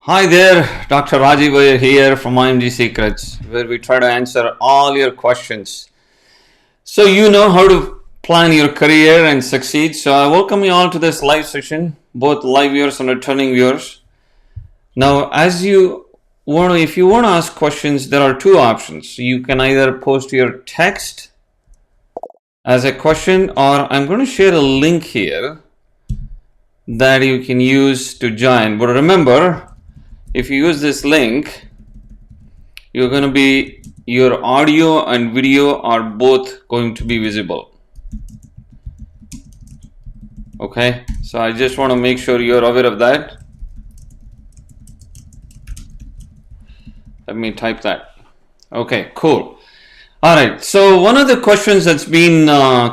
Hi there, Dr. Rajeev Iyer here from IMG Secrets, where we try to answer all your questions. So you know how to plan your career and succeed. So I welcome you all to this live session, both live viewers and returning viewers. Now, if you want to ask questions, there are two options. You can either post your text as a question, or I'm going to share a link here that you can use to join. But remember, if you use this link, your audio and video are both going to be visible. Okay, so I just want to make sure you're aware of that. Let me type that. Okay, cool. All right, so one of the questions that's been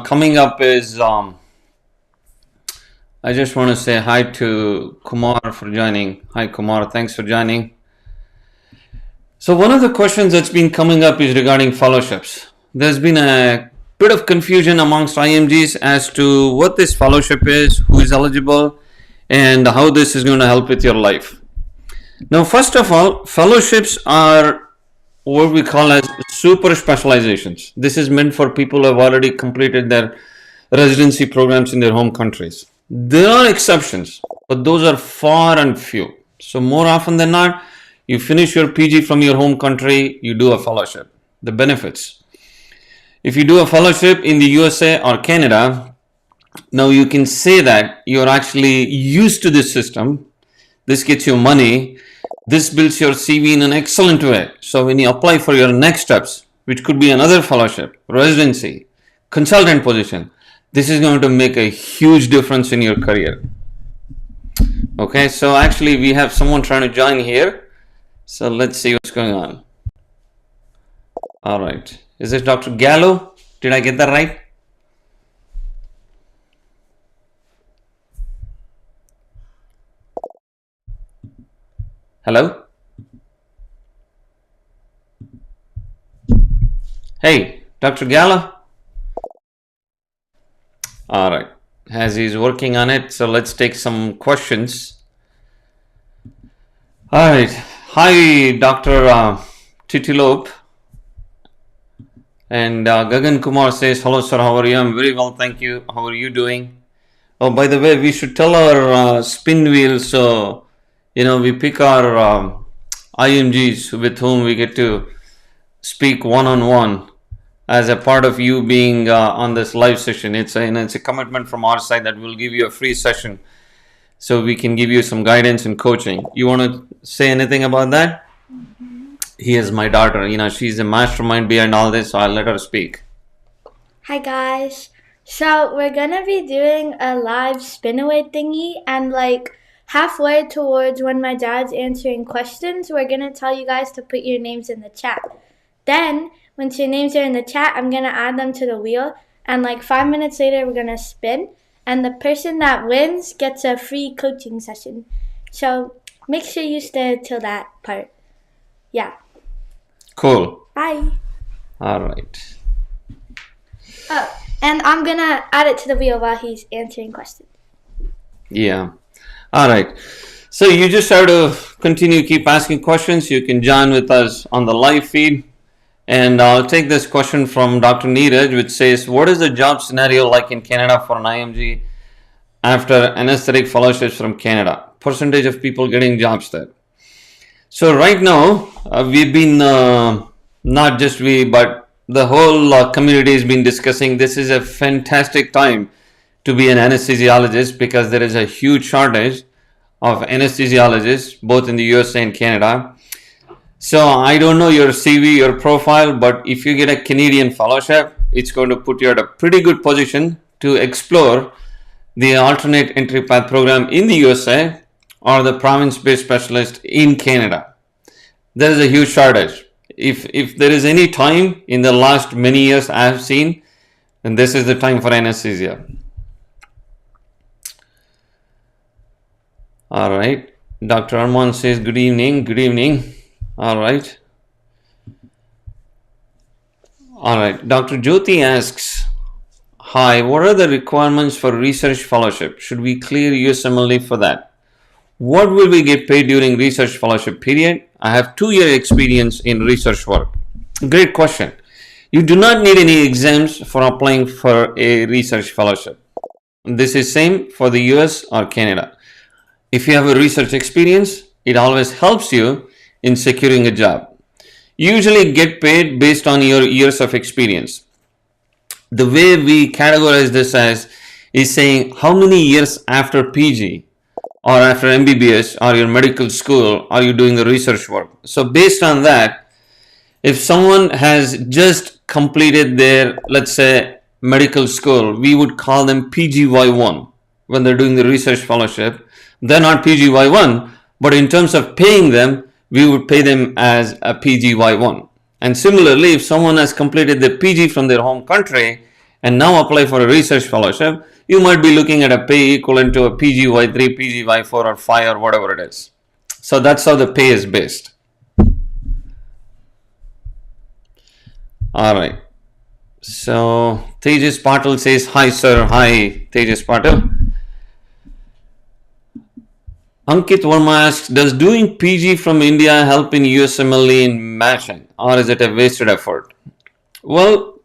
coming up is, I just want to say hi to Kumar for joining. Hi Kumar, thanks for joining. So one of the questions that's been coming up is regarding fellowships. There's been a bit of confusion amongst IMGs as to what this fellowship is, who is eligible, and how this is going to help with your life. Now, first of all, fellowships are what we call as super specializations. This is meant for people who have already completed their residency programs in their home countries. There are exceptions, but those are far and few. So more often than not, you finish your PG from your home country, you do a fellowship. The benefits. If you do a fellowship in the USA or Canada, now you can say that you're actually used to this system. This gets you money. This builds your CV in an excellent way. So when you apply for your next steps, which could be another fellowship, residency, consultant position, this is going to make a huge difference in your career. Okay, so actually we have someone trying to join here. So let's see what's going on. All right. Is this Dr. Gallo? Did I get that right? Hello? Hey, Dr. Gallo? All right, as he's working on it, so let's take some questions. All right, hi, Dr. Titilope. And Gagan Kumar says, hello, sir, how are you? I'm very well, thank you. How are you doing? Oh, by the way, we should tell our spin wheel, so, we pick our IMGs with whom we get to speak one-on-one. As a part of you being on this live session. It's a commitment from our side that we'll give you a free session so we can give you some guidance and coaching. You want to say anything about that? Mm-hmm. Here's my daughter. She's a mastermind behind all this, so I'll let her speak. Hi guys. So we're going to be doing a live spin away thingy, and halfway towards when my dad's answering questions, we're going to tell you guys to put your names in the chat. Then once your names are in the chat, I'm going to add them to the wheel. And 5 minutes later, we're going to spin. And the person that wins gets a free coaching session. So make sure you stay till that part. Yeah. Cool. Bye. All right. Oh, and I'm going to add it to the wheel while he's answering questions. Yeah. All right. So you just have to keep asking questions. You can join with us on the live feed. And I'll take this question from Dr. Neeraj, which says, what is the job scenario like in Canada for an IMG after anesthetic fellowships from Canada? Percentage of people getting jobs there. So right now, we've been, not just we, but the whole community has been discussing this is a fantastic time to be an anesthesiologist because there is a huge shortage of anesthesiologists, both in the USA and Canada. So I don't know your CV, your profile, but if you get a Canadian fellowship, it's going to put you at a pretty good position to explore the alternate entry path program in the USA or the province-based specialist in Canada. There is a huge shortage. If there is any time in the last many years I have seen, then this is the time for anesthesia. All right. Dr. Arman says, good evening. Good evening. All right. Dr. Jyoti asks, hi, what are the requirements for research fellowship? Should we clear USMLE for that? What will we get paid during research fellowship period? I have 2 year experience in research work. Great question. You do not need any exams for applying for a research fellowship. This is same for the US or Canada. If you have a research experience, it always helps you in securing a job. You usually get paid based on your years of experience. The way we categorize this as is saying how many years after PG or after MBBS or your medical school are you doing the research work. So based on that, if someone has just completed their, let's say, medical school, we would call them PGY1 when they're doing the research fellowship. They're not PGY1, but in terms of paying them, we would pay them as a PGY1. And similarly, if someone has completed the PG from their home country and now apply for a research fellowship, you might be looking at a pay equivalent to a PGY3, PGY4 or 5 or whatever it is. So that's how the pay is based. All right. So Tejas Patil says, hi sir. Hi Tejas Patil. Ankit Verma asks, does doing PG from India help in USMLE in matching, or is it a wasted effort? Well,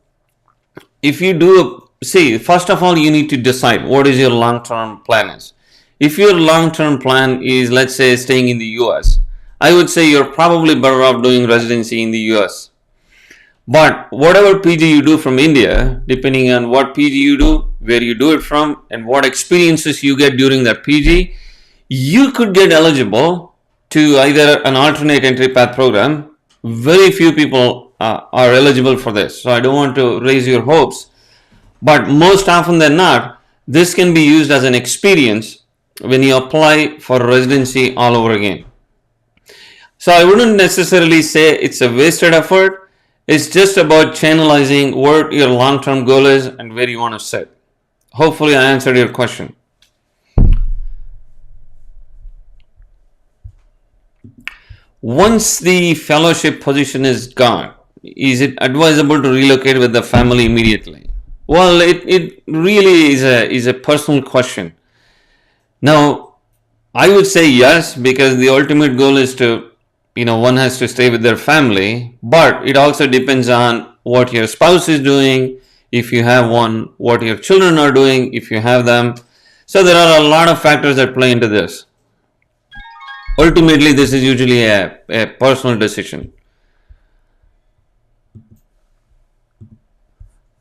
if you do, see, first of all, you need to decide what is your long-term plan is. If your long-term plan is, let's say, staying in the US, I would say you're probably better off doing residency in the US. But whatever PG you do from India, depending on what PG you do, where you do it from, and what experiences you get during that PG, you could get eligible to either an alternate entry path program. Very few people are eligible for this, so I don't want to raise your hopes, but most often than not, this can be used as an experience when you apply for residency all over again. So I wouldn't necessarily say it's a wasted effort. It's just about channelizing what your long-term goal is and where you want to sit. Hopefully I answered your question. Once the fellowship position is gone, is it advisable to relocate with the family immediately? Well, it really is a personal question. Now, I would say yes, because the ultimate goal is to, one has to stay with their family, but it also depends on what your spouse is doing, if you have one, what your children are doing, if you have them. So there are a lot of factors that play into this. Ultimately, this is usually a personal decision.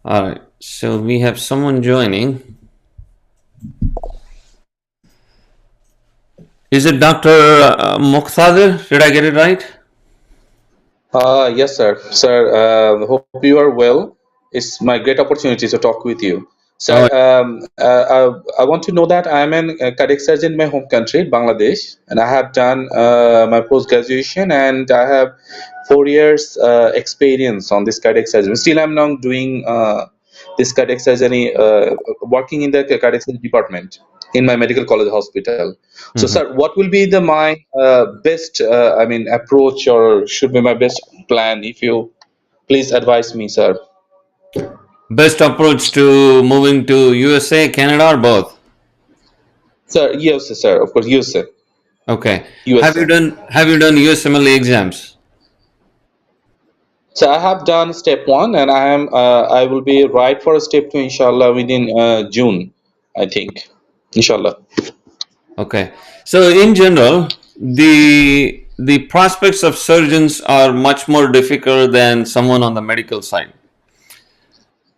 All right, so we have someone joining. Is it Dr. Muqtadir? Did I get it right? Yes, sir. Sir, hope you are well. It's my great opportunity to talk with you. Sir, I want to know that I'm a cardiac surgeon in my home country, Bangladesh, and I have done my post-graduation, and I have 4 years experience on this cardiac surgery. Still, I'm now doing this cardiac surgery, working in the cardiac surgery department in my medical college hospital. So, sir, what will be my best, approach, or should be my best plan? If you please advise me, sir. Best approach to moving to USA, Canada, or both? Sir, yes, sir. Of course, yes, sir. Okay. US, Have you done USMLE exams? So I have done step 1, and I will be right for step 2, inshallah, within June, I think, inshallah. Okay. So in general, the prospects of surgeons are much more difficult than someone on the medical side.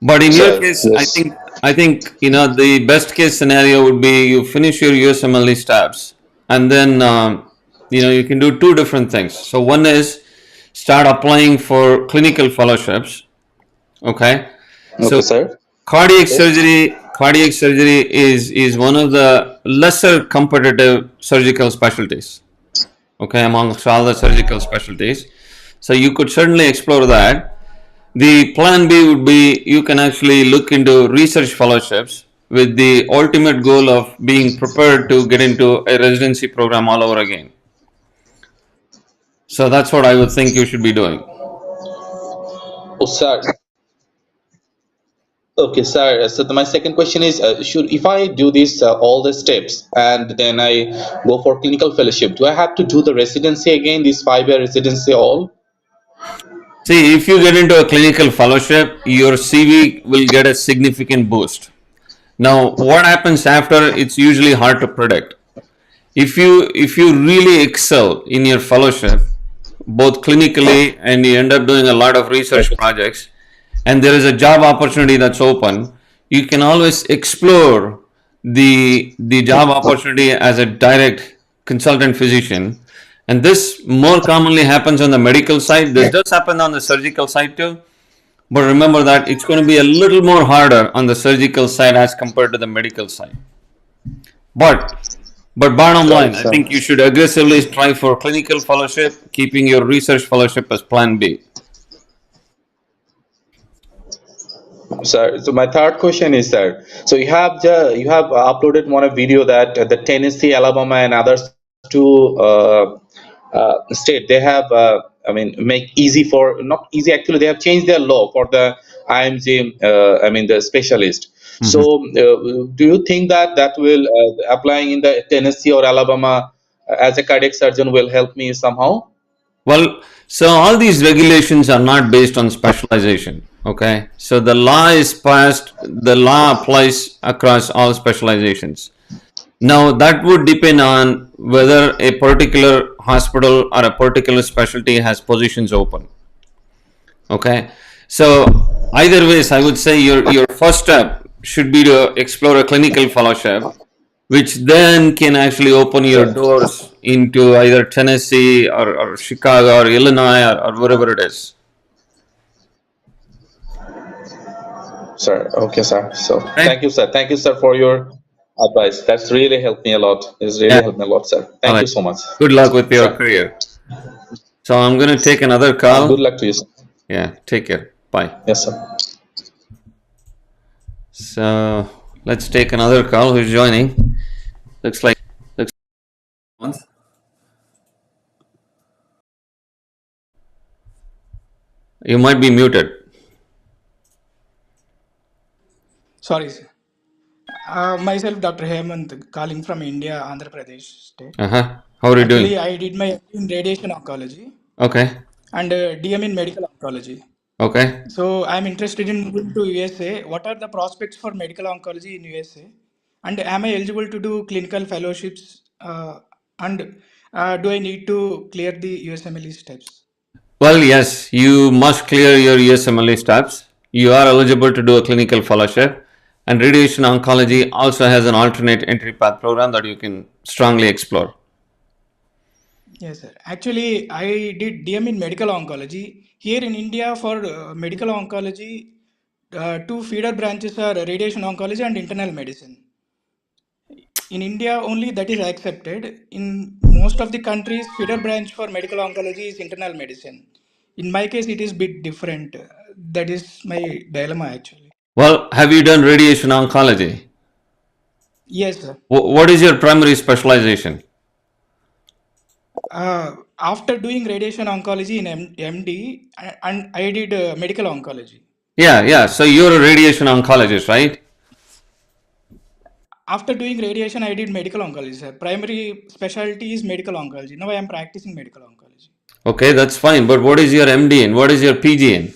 But in your case, yes. I think the best case scenario would be you finish your USMLE steps, and then you can do two different things. So one is start applying for clinical fellowships. Okay. So sir. cardiac surgery is one of the lesser competitive surgical specialties. Okay, amongst all the surgical specialties. So you could certainly explore that. The plan B would be you can actually look into research fellowships with the ultimate goal of being prepared to get into a residency program all over again. So that's what I would think you should be doing. Oh, sir. Okay, sir. So my second question is, should if I do this all the steps and then I go for clinical fellowship, do I have to do the residency again? This 5 year residency all? See, if you get into a clinical fellowship, your CV will get a significant boost. Now, what happens after? It's usually hard to predict. If you really excel in your fellowship, both clinically and you end up doing a lot of research Okay. projects, and there is a job opportunity that's open, you can always explore the job opportunity as a direct consultant physician. And this more commonly happens on the medical side. This does happen on the surgical side too, but remember that it's going to be a little more harder on the surgical side as compared to the medical side. But but bottom Got line, it, I sir. think you should aggressively try for clinical fellowship, keeping your research fellowship as plan B. Sir, so my third question is, sir. So you have uploaded one video that the Tennessee, Alabama, and others two state they have. I mean, make easy for not easy. Actually, they have changed their law for the IMG. I mean, the specialist. So, Mhm. do you think that that will applying in the Tennessee or Alabama as a cardiac surgeon will help me somehow? Well, so all these regulations are not based on specialization. Okay, so the law is passed, the law applies across all specializations. Now, that would depend on whether a particular hospital or a particular specialty has positions open. Okay, so either ways, I would say your first step should be to explore a clinical fellowship, which then can actually open your Sir. doors into either Tennessee or Chicago or Illinois or wherever it is. Sir, okay, sir. So Okay. thank you, sir. Thank you, sir, for your advice. That's really helped me a lot. It's really Yeah. helped me a lot, sir. All Thank you right. so much, Good luck with your sir. career. So I'm going to take another Good call. luck to you, sir. Yeah. Take care. Bye. Yes, sir. So let's take another call. Who's joining? Looks month. You might be muted. Sorry, sir. Myself, Dr. Hemant, calling from India, Andhra Pradesh state. Uh huh. How are you doing? Actually, I did my in radiation oncology Okay. and DM in medical oncology. Okay. So I'm interested in moving to USA. What are the prospects for medical oncology in USA? And am I eligible to do clinical fellowships? And do I need to clear the USMLE steps? Well, yes, you must clear your USMLE steps. You are eligible to do a clinical fellowship, and radiation oncology also has an alternate entry path program that you can strongly explore. Yes, sir. Actually, I did DM in medical oncology. Here in India, for medical oncology, two feeder branches are radiation oncology and internal medicine. In India, only that is accepted. In most of the countries, feeder branch for medical oncology is internal medicine. In my case, it is bit different. That is my dilemma actually. Well, have you done radiation oncology? Yes, sir. What is your primary specialization? After doing radiation oncology in MD, and I did medical oncology. Yeah, yeah. So you're a radiation oncologist, right? After doing radiation, I did medical oncology, sir. Primary specialty is medical oncology. Now I am practicing medical oncology. Okay, that's fine. But what is your MD in? What is your PG in?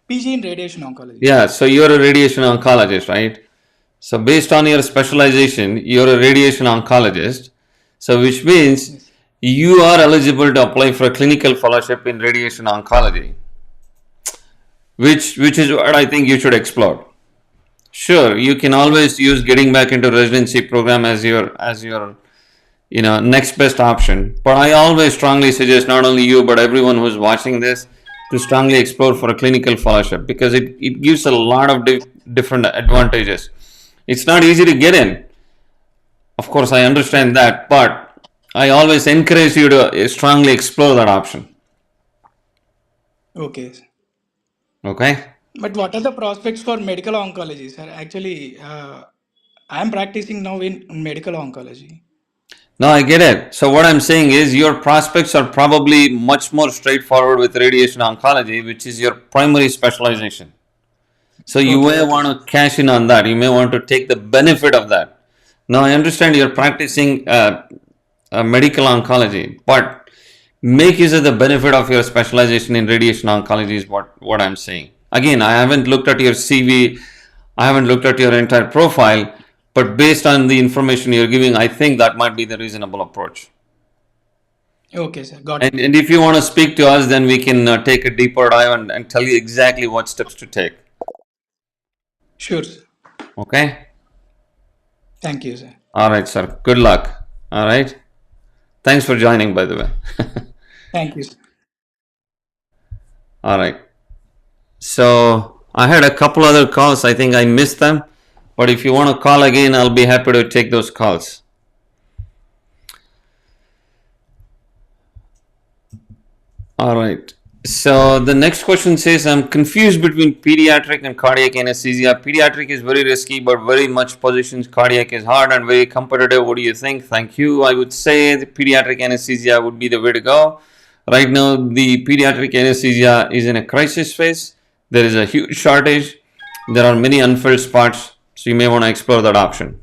PG in radiation oncology, sir. Yeah, so you're a radiation oncologist, right? So based on your specialization, you're a radiation oncologist. So which means Yes. you are eligible to apply for a clinical fellowship in radiation oncology, which is what I think you should explore. Sure, you can always use getting back into residency program as your next best option. But I always strongly suggest not only you but everyone who's watching this to strongly explore for a clinical fellowship because it gives a lot of different advantages. It's not easy to get in. Of course, I understand that, but I always encourage you to strongly explore that option. Okay. Okay? But what are the prospects for medical oncology, sir? Actually, I am practicing now in medical oncology. No, I get it. So what I'm saying is your prospects are probably much more straightforward with radiation oncology, which is your primary specialization. So you may want to cash in on that. You may want to take the benefit of that. Now I understand you're practicing medical oncology, but make use of the benefit of your specialization in radiation oncology is what I'm saying. Again, I haven't looked at your CV, I haven't looked at your entire profile, but based on the information you're giving, I think that might be the reasonable approach. Okay, sir. Got it. And if you want to speak to us, then we can take a deeper dive and tell you exactly what steps to take. Sure, sir. Okay? Thank you, sir. All right, sir. Good luck. All right. Thanks for joining, by the way. Thank you, sir. All right. So I had a couple other calls. I think I missed them. But if you want to call again, I'll be happy to take those calls. All right. So the next question says, I'm confused between pediatric and cardiac anesthesia. Pediatric is very risky, but very much positions. Cardiac is hard and very competitive. What do you think? Thank you. I would say the pediatric anesthesia would be the way to go. Right now, the pediatric anesthesia is in a crisis phase. There is a huge shortage. There are many unfilled spots. So you may want to explore that option.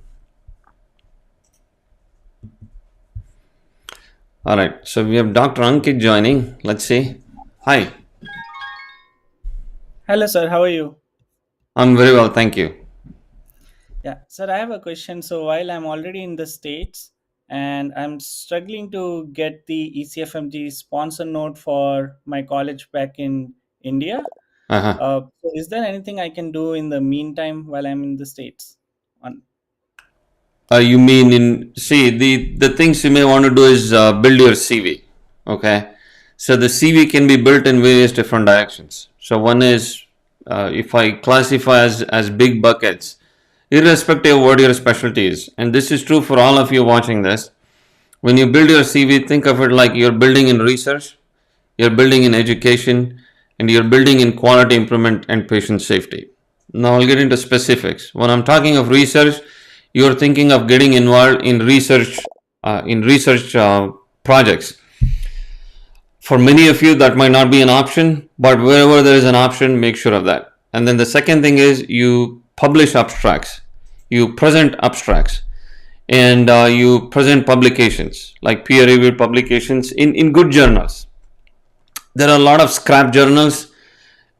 All right. So we have Dr. Ankit joining. Let's see. Hi. Hello, sir. How are you? I'm very well, thank you. Yeah, sir, I have a question. So while I'm already in the States and I'm struggling to get the ECFMG sponsor note for my college back in India, Uh-huh. so is there anything I can do in the meantime while I'm in the States? You mean the things you may want to do is build your CV. Okay. So the CV can be built in various different directions. So one is if I classify as big buckets, irrespective of what your specialty is, and this is true for all of you watching this. When you build your CV, think of it like you're building in research, you're building in education, and you're building in quality improvement and patient safety. Now I'll get into specifics. When I'm talking of research, you're thinking of getting involved in research projects. For many of you, that might not be an option, but wherever there is an option, make sure of that. And then the second thing is you publish abstracts, you present abstracts, and you present publications like peer-reviewed publications in good journals. There are a lot of scrap journals,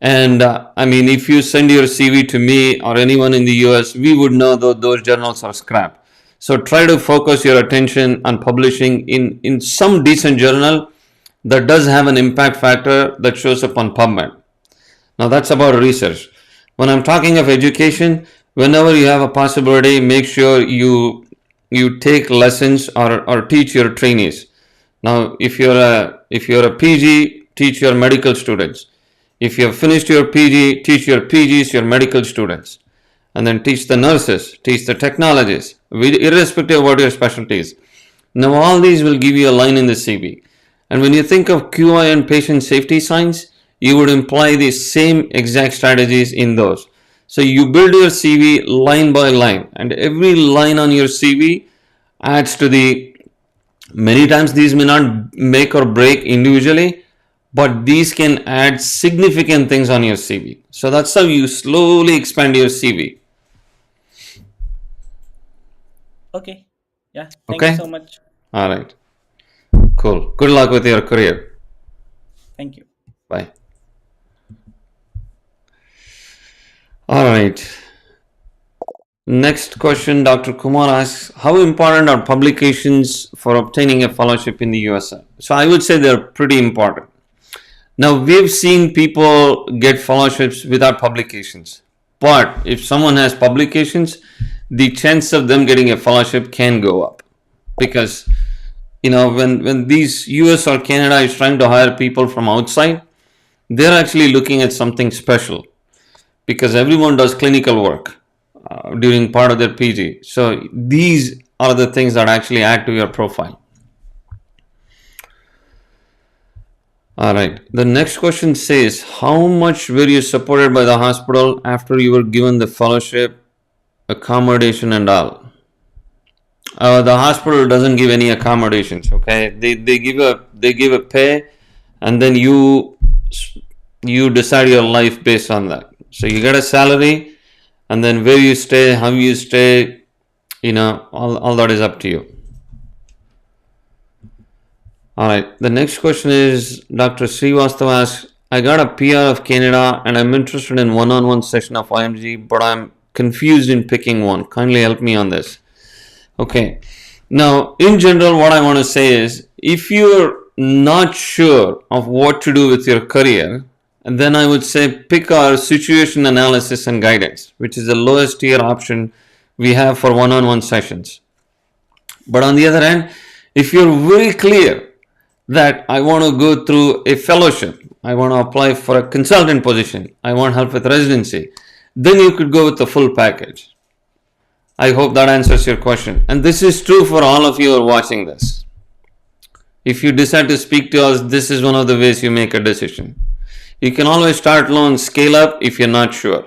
and I mean, if you send your CV to me or anyone in the US, we would know that those journals are scrap. So try to focus your attention on publishing in some decent journal that does have an impact factor that shows up on PubMed. Now that's about research. When I'm talking of education, whenever you have a possibility, make sure you take lessons or teach your trainees. Now, if you're a PG, teach your medical students. If you have finished your PG, teach your PGs, your medical students, and then teach the nurses, teach the technologists, irrespective of what your specialty is. Now, all these will give you a line in the CV. And when you think of QI and patient safety science, you would imply the same exact strategies in those. So you build your CV line by line, and every line on your CV adds to many times these may not make or break individually, but these can add significant things on your CV. So that's how you slowly expand your CV. Okay. Yeah. Thank you so much. All right. Cool. Good luck with your career. Thank you. Bye. All right. Next question, Dr. Kumar asks, how important are publications for obtaining a fellowship in the USA? So I would say they're pretty important. Now, we've seen people get fellowships without publications. But if someone has publications, the chance of them getting a fellowship can go up. Because when these US or Canada is trying to hire people from outside, they're actually looking at something special because everyone does clinical work during part of their PG. So these are the things that actually add to your profile. All right. The next question says, how much were you supported by the hospital after you were given the fellowship, accommodation and all? The hospital doesn't give any accommodations. Okay, they give a pay, and then you decide your life based on that. So you get a salary, and then where you stay, how you stay, all that is up to you. All right. The next question is Dr. Srivastava asks, I got a PR of Canada and I'm interested in one-on-one session of IMG, but I'm confused in picking one. Kindly help me on this. Okay. Now, in general, what I want to say is, if you're not sure of what to do with your career, then I would say pick our situation analysis and guidance, which is the lowest tier option we have for one-on-one sessions. But on the other hand, if you're very clear that I want to go through a fellowship, I want to apply for a consultant position, I want help with residency, then you could go with the full package. I hope that answers your question. And this is true for all of you who are watching this. If you decide to speak to us, this is one of the ways you make a decision. You can always start low and scale up if you're not sure.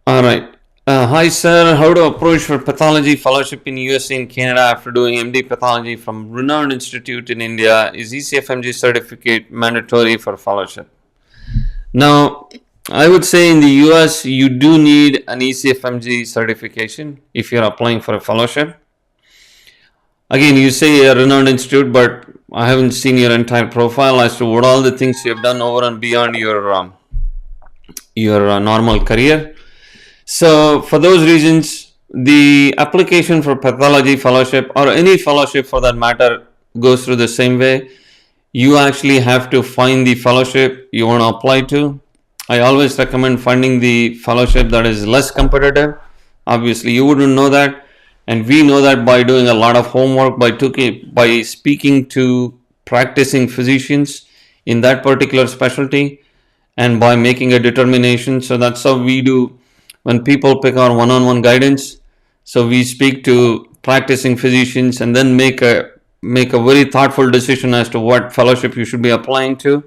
All right. Hi sir, how to approach for pathology fellowship in USA and Canada after doing MD pathology from renowned institute in India? Is ECFMG certificate mandatory for fellowship? Now, I would say in the US you do need an ECFMG certification if you're applying for a fellowship. Again, you say a renowned institute, but I haven't seen your entire profile as to what all the things you have done over and beyond your normal career. So for those reasons, the application for pathology fellowship or any fellowship for that matter goes through the same way. You actually have to find the fellowship you want to apply to. I always recommend finding the fellowship that is less competitive. Obviously, you wouldn't know that, and we know that by doing a lot of homework, by speaking to practicing physicians in that particular specialty, and by making a determination. So that's how we do when people pick our one-on-one guidance. So we speak to practicing physicians and then make a very thoughtful decision as to what fellowship you should be applying to.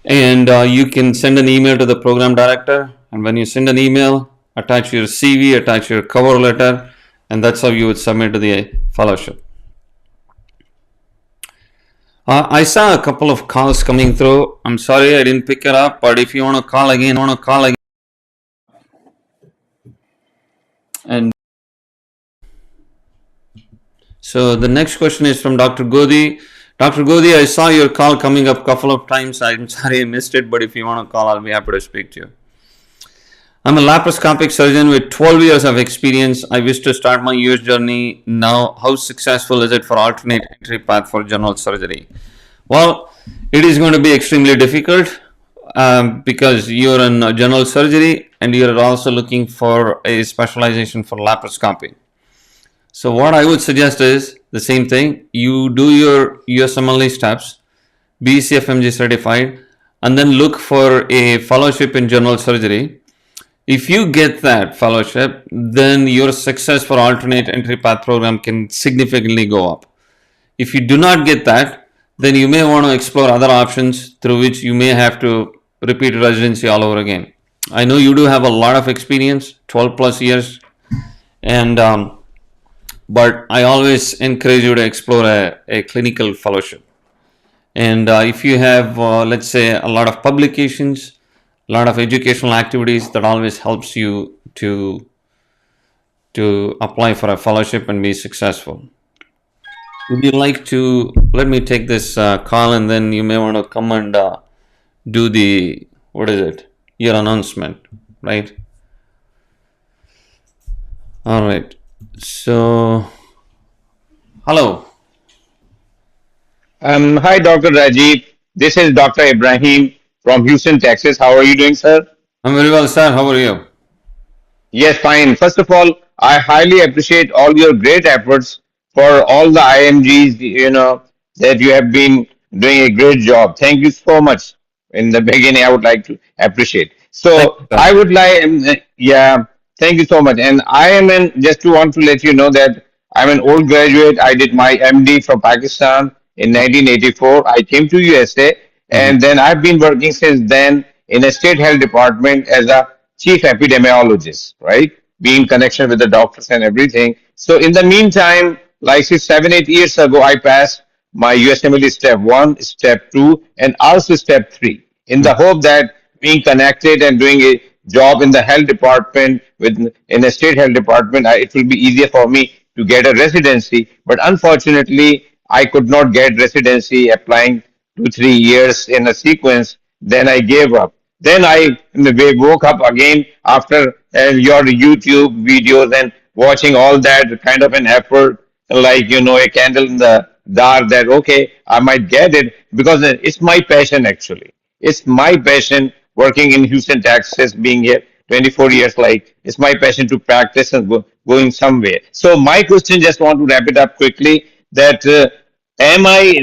And you can send an email to the program director, and when you send an email, attach your CV, attach your cover letter, and that's how you would submit to the fellowship. I saw a couple of calls coming through. I'm sorry I didn't pick it up, but if you want to call again, And so the next question is from Dr. Godi. Dr. Godi, I saw your call coming up a couple of times. I'm sorry I missed it, but if you want to call, I'll be happy to speak to you. I'm a laparoscopic surgeon with 12 years of experience. I wish to start my US journey now. How successful is it for alternate entry path for general surgery? Well, it is going to be extremely difficult because you're in general surgery and you're also looking for a specialization for laparoscopy. So what I would suggest is the same thing. You do your USMLE steps, be ECFMG certified, and then look for a fellowship in general surgery. If you get that fellowship, then your success for alternate entry path program can significantly go up. If you do not get that, then you may want to explore other options through which you may have to repeat residency all over again. I know you do have a lot of experience, 12 plus years, and but I always encourage you to explore a clinical fellowship. And if you have, let's say, a lot of publications, a lot of educational activities, that always helps you to apply for a fellowship and be successful. Would you like to, let me take this call, and then you may want to come and do the, your announcement, right? All right. So, hello. Hi, Dr. Rajeev. This is Dr. Ibrahim from Houston, Texas. How are you doing, sir? I'm very well, sir. How are you? Yes, fine. First of all, I highly appreciate all your great efforts for all the IMGs, that you have been doing a great job. Thank you so much. In the beginning, I would like to appreciate. Thank So you, sir. I would like, yeah, thank you so much. And I am just to want to let you know that I'm an old graduate. I did my MD from Pakistan in 1984. I came to USA, Mhm. and then I've been working since then in a state health department as a chief epidemiologist, right? Being in connection with the doctors and everything. So in the meantime, like say 7, 8 years ago, I passed my USMLE step 1, step 2, and also step 3 in the hope that being connected and doing a job in the health department with in a state health department, it will be easier for me to get a residency. But unfortunately, I could not get residency applying 2 3 years in a sequence. Then I gave up. Then I woke up again after your YouTube videos and watching all that kind of an effort, like a candle in the dark. That okay, I might get it because it's my passion actually. It's my passion working in Houston, Texas, being here 24 years. Like it's my passion to practice and going somewhere. So my question, just want to wrap it up quickly. That am I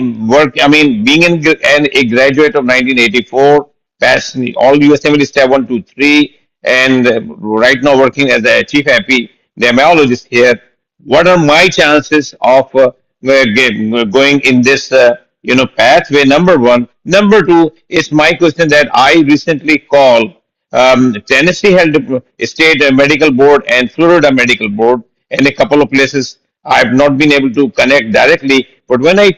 I mean, being a graduate of 1984, passed all USMLE step 1, 2, 3, and right now working as a chief epidemiologist here. What are my chances of going in this pathway? Number one. Number two is my question that I recently called Tennessee State Medical Board and Florida Medical Board, and a couple of places I've not been able to connect directly. But when I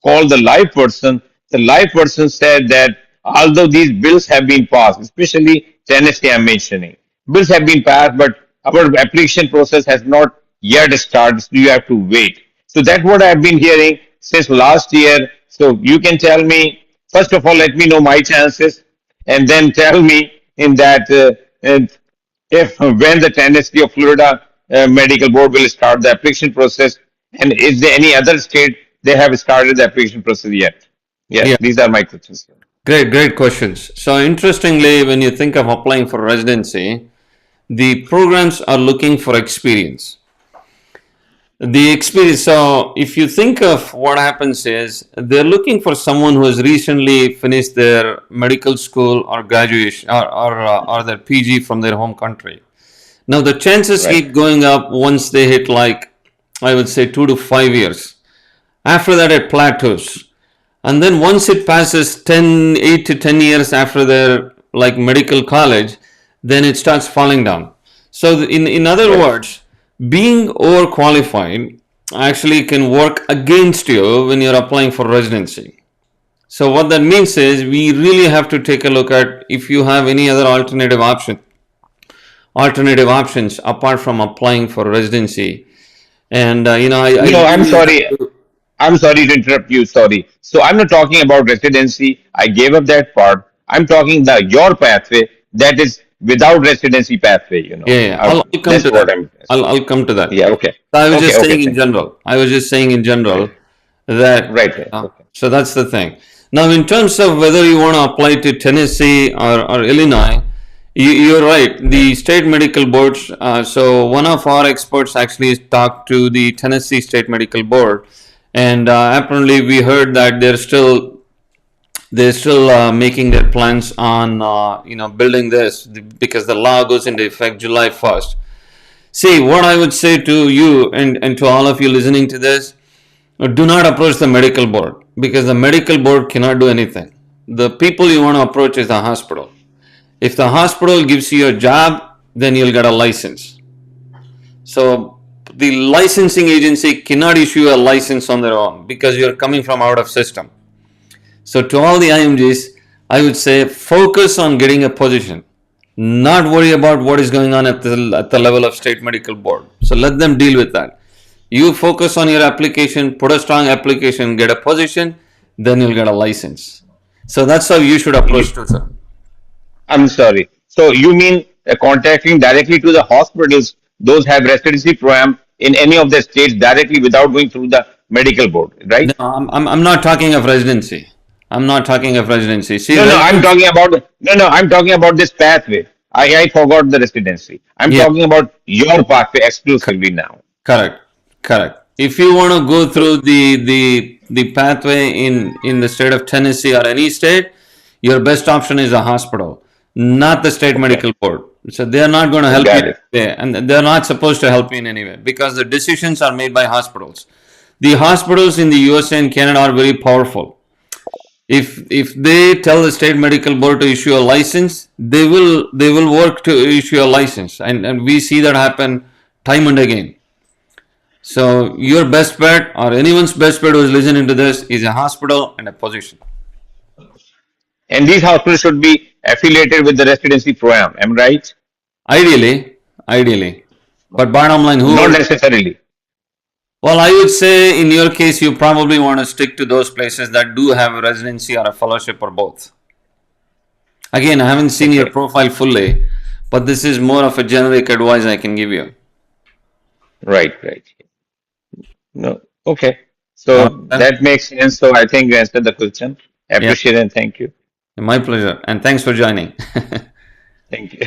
called the live person said that although these bills have been passed, especially Tennessee, I'm mentioning, bills have been passed, but our application process has not yet started. So you have to wait. So that's what I've been hearing since last year. So you can tell me, first of all, let me know my chances, and then tell me in that if when the Tennessee or Florida Medical Board will start the application process, and is there any other state they have started the application process yet? Yeah, Yeah, these are my questions. great questions. So interestingly, when you think of applying for residency, the programs are looking for experience. The experience. So if you think of what happens is they're looking for someone who has recently finished their medical school or graduation or their PG from their home country. Now the chances Right. keep going up once they hit, like I would say, 2 to 5 years. After that it plateaus, and then once it passes 8 to 10 years after their like medical college, then it starts falling down. So in other Right. words, being overqualified actually can work against you when you're applying for residency. So what that means is we really have to take a look at if you have any other alternative options apart from applying for residency. And I No, I'm really have sorry. to. I'm sorry to interrupt you. Sorry. So I'm not talking about residency. I gave up that part. I'm talking the your pathway that is without residency pathway. Yeah. I'll come That's to what that. I'm. I'll come to that. Yeah. Okay. So I was Okay. just Okay. saying in Thank you. general. I was just saying in general Right. that. Right. Right. Okay. So that's the thing. Now, in terms of whether you want to apply to Tennessee or Illinois, you're right. The state medical boards. So one of our experts actually talked to the Tennessee State Medical Board, and apparently we heard that they're still making their plans on building this because the law goes into effect July 1st. See, what I would say to you and to all of you listening to this, do not approach the medical board because the medical board cannot do anything. The people you want to approach is the hospital. If the hospital gives you a job, then you'll get a license. So the licensing agency cannot issue a license on their own because you're coming from out of system. So to all the IMGs, I would say focus on getting a position, not worry about what is going on at the level of state medical board. So let them deal with that. You focus on your application, put a strong application, get a position, then you'll get a license. So that's how you should approach to, sir. I'm sorry. So you mean contacting directly to the hospitals? Those have residency program in any of the states directly without going through the medical board, No, right? I'm not talking of residency. I'm not talking of residency. See, No, no, I'm residency, talking about I'm talking about this pathway. I forgot the residency. I'm yeah, talking about your pathway exclusively now. correct, correct. If you want to go through the pathway in the state of Tennessee or any state, your best option is a hospital, not the state Okay, medical board. So they are not going to help you got in it. any way, and they're not supposed to help you in any way because the decisions are made by hospitals. The hospitals in the USA and Canada are very powerful. If they tell the state medical board to issue a license, they will work to issue a license, and we see that happen time and again. So your best bet or anyone's best bet who is listening to this is a hospital and a position. And these hospitals should be affiliated with the residency program. Am I right? Ideally. But bottom line, who Not would? necessarily. Well, I would say in your case, you probably want to stick to those places that do have a residency or a fellowship or both. Again, I haven't seen your Okay. profile fully, but this is more of a generic advice I can give you. Right, right. No. Okay. All So right. that makes sense. So I think you answered the question. Yeah, Appreciate it and thank you. my pleasure. And thanks for joining. Thank you.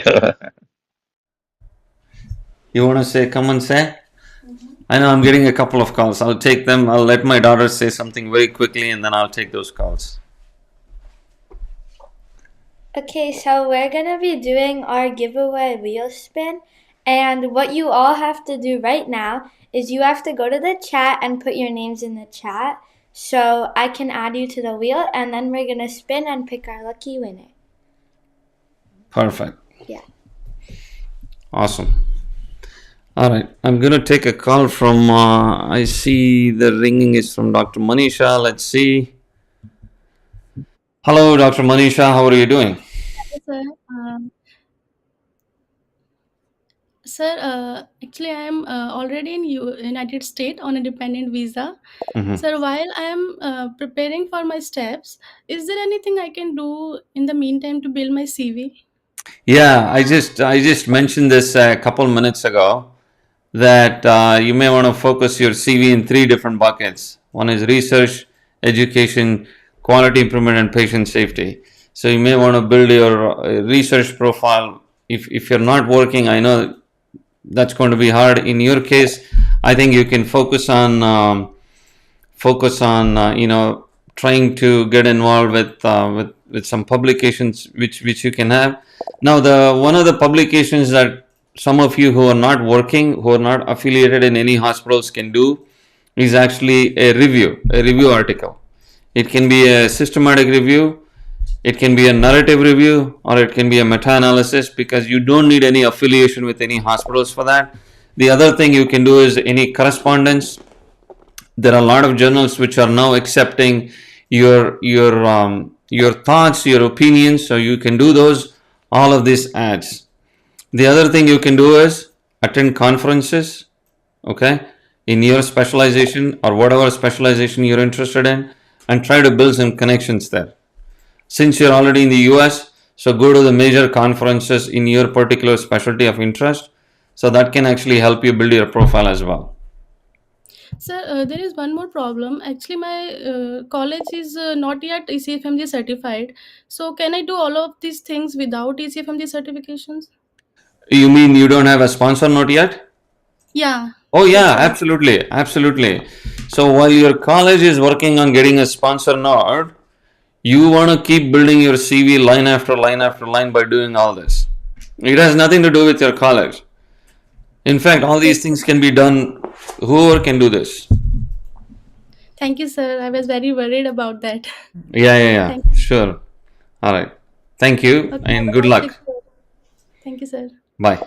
You want to say, come and say? I know I'm getting a couple of calls. I'll take them. I'll let my daughter say something very quickly and then I'll take those calls. Okay, so we're gonna be doing our giveaway wheel spin, and what you all have to do right now is you have to go to the chat and put your names in the chat so I can add you to the wheel, and then we're gonna spin and pick our lucky winner. Perfect. Yeah. Awesome. All right. I'm going to take a call from, I see the ringing is from Dr. Manisha. Let's see. Hello, Dr. Manisha. How are you doing? Sir, actually, I am already in United States on a dependent visa. Sir, while I am preparing for my steps, is there anything I can do in the meantime to build my CV? Yeah, I just mentioned this a couple minutes ago that you may want to focus your CV in three different buckets. One is research, education, quality improvement, and patient safety. So you may want to build your research profile. If you're not working, I know that's going to be hard. In your case, I think you can focus on trying to get involved with some publications which you can have. Now, the one of the publications that some of you who are not working, who are not affiliated in any hospitals can do is actually a review article. It can be a systematic review, it can be a narrative review, or it can be a meta-analysis, because you don't need any affiliation with any hospitals for that. The other thing you can do is any correspondence. There are a lot of journals which are now accepting your thoughts, your opinions, so you can do those, all of these ads. The other thing you can do is attend conferences, okay, in your specialization or whatever specialization you're interested in, and try to build some connections there. Since you're already in the US, so go to the major conferences in your particular specialty of interest, so that can actually help you build your profile as well. Sir, there is one more problem. Actually, my college is not yet ECFMG certified. So, can I do all of these things without ECFMG certifications? You mean you don't have a sponsor note yet? Yeah, Oh that's yeah, right. absolutely. So while your college is working on getting a sponsor node, you want to keep building your CV line after line after line by doing all this. It has nothing to do with your college. In fact, all these things can be done, whoever can do this. Thank you, sir. I was very worried about that. Yeah, Thank you. sure. All right. Thank you Okay, and have good a nice day. luck. Thank you, sir. Bye.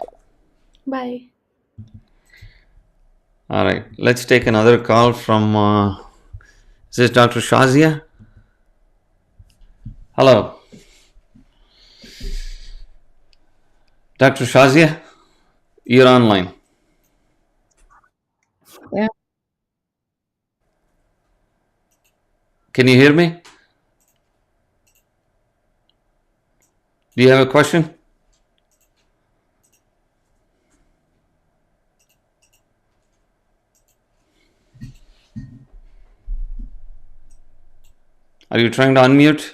Bye. All right. Let's take another call from, is this Dr. Shazia? Hello. Dr. Shazia, you're online. Yeah. Can you hear me? Do you have a question? Are you trying to unmute?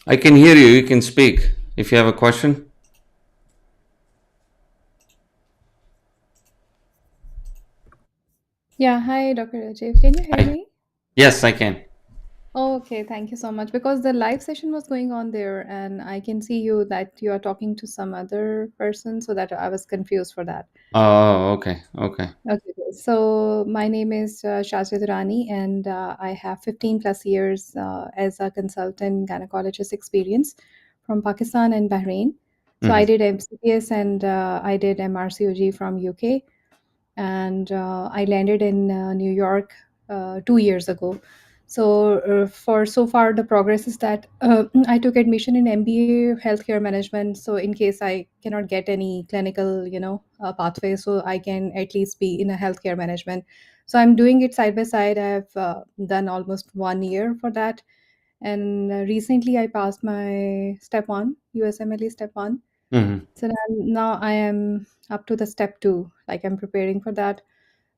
I can hear you. You can speak if you have a question. Yeah, hi, Dr. Rajeev. Can you hear Hi. me? Yes, I can. Oh, okay, thank you so much. Because the live session was going on there, and I can see you that you are talking to some other person, so that I was confused for that. Oh, okay, okay. Okay, so my name is Shazia Durrani, and I have 15 plus years as a consultant gynecologist experience from Pakistan and Bahrain. So I Mm-hmm. did MCPS and I did MRCOG from UK, and I landed in New York 2 years ago. So for so far, the progress is that I took admission in MBA healthcare management. So in case I cannot get any clinical, pathway, so I can at least be in a healthcare management. So I'm doing it side by side. I've done almost 1 year for that, and recently I passed my step one, USMLE step one. Mm-hmm. So now I am up to the step two, like I'm preparing for that.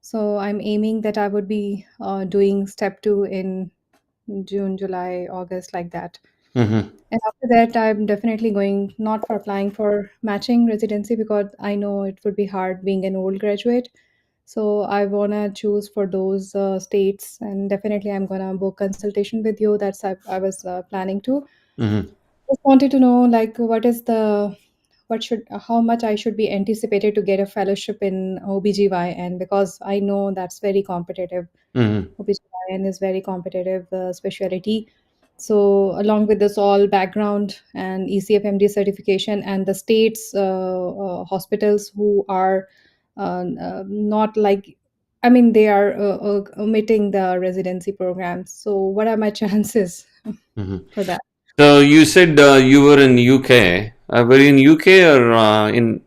So I'm aiming that I would be doing step two in June, July, August, like that. Mm-hmm. And after that, I'm definitely going not for applying for matching residency because I know it would be hard being an old graduate. So I wanna choose for those states, and definitely I'm gonna book consultation with you. That's I was planning to. Mm-hmm. Just wanted to know, like, what should how much I should be anticipated to get a fellowship in OBGYN, because I know that's very competitive. Mm-hmm. OBGYN is very competitive specialty. So along with this all background and ECFMG certification and the states hospitals who are not like, I mean, they are omitting the residency programs. So what are my chances Mm-hmm. for that? So you said you were in UK. Were you in UK or in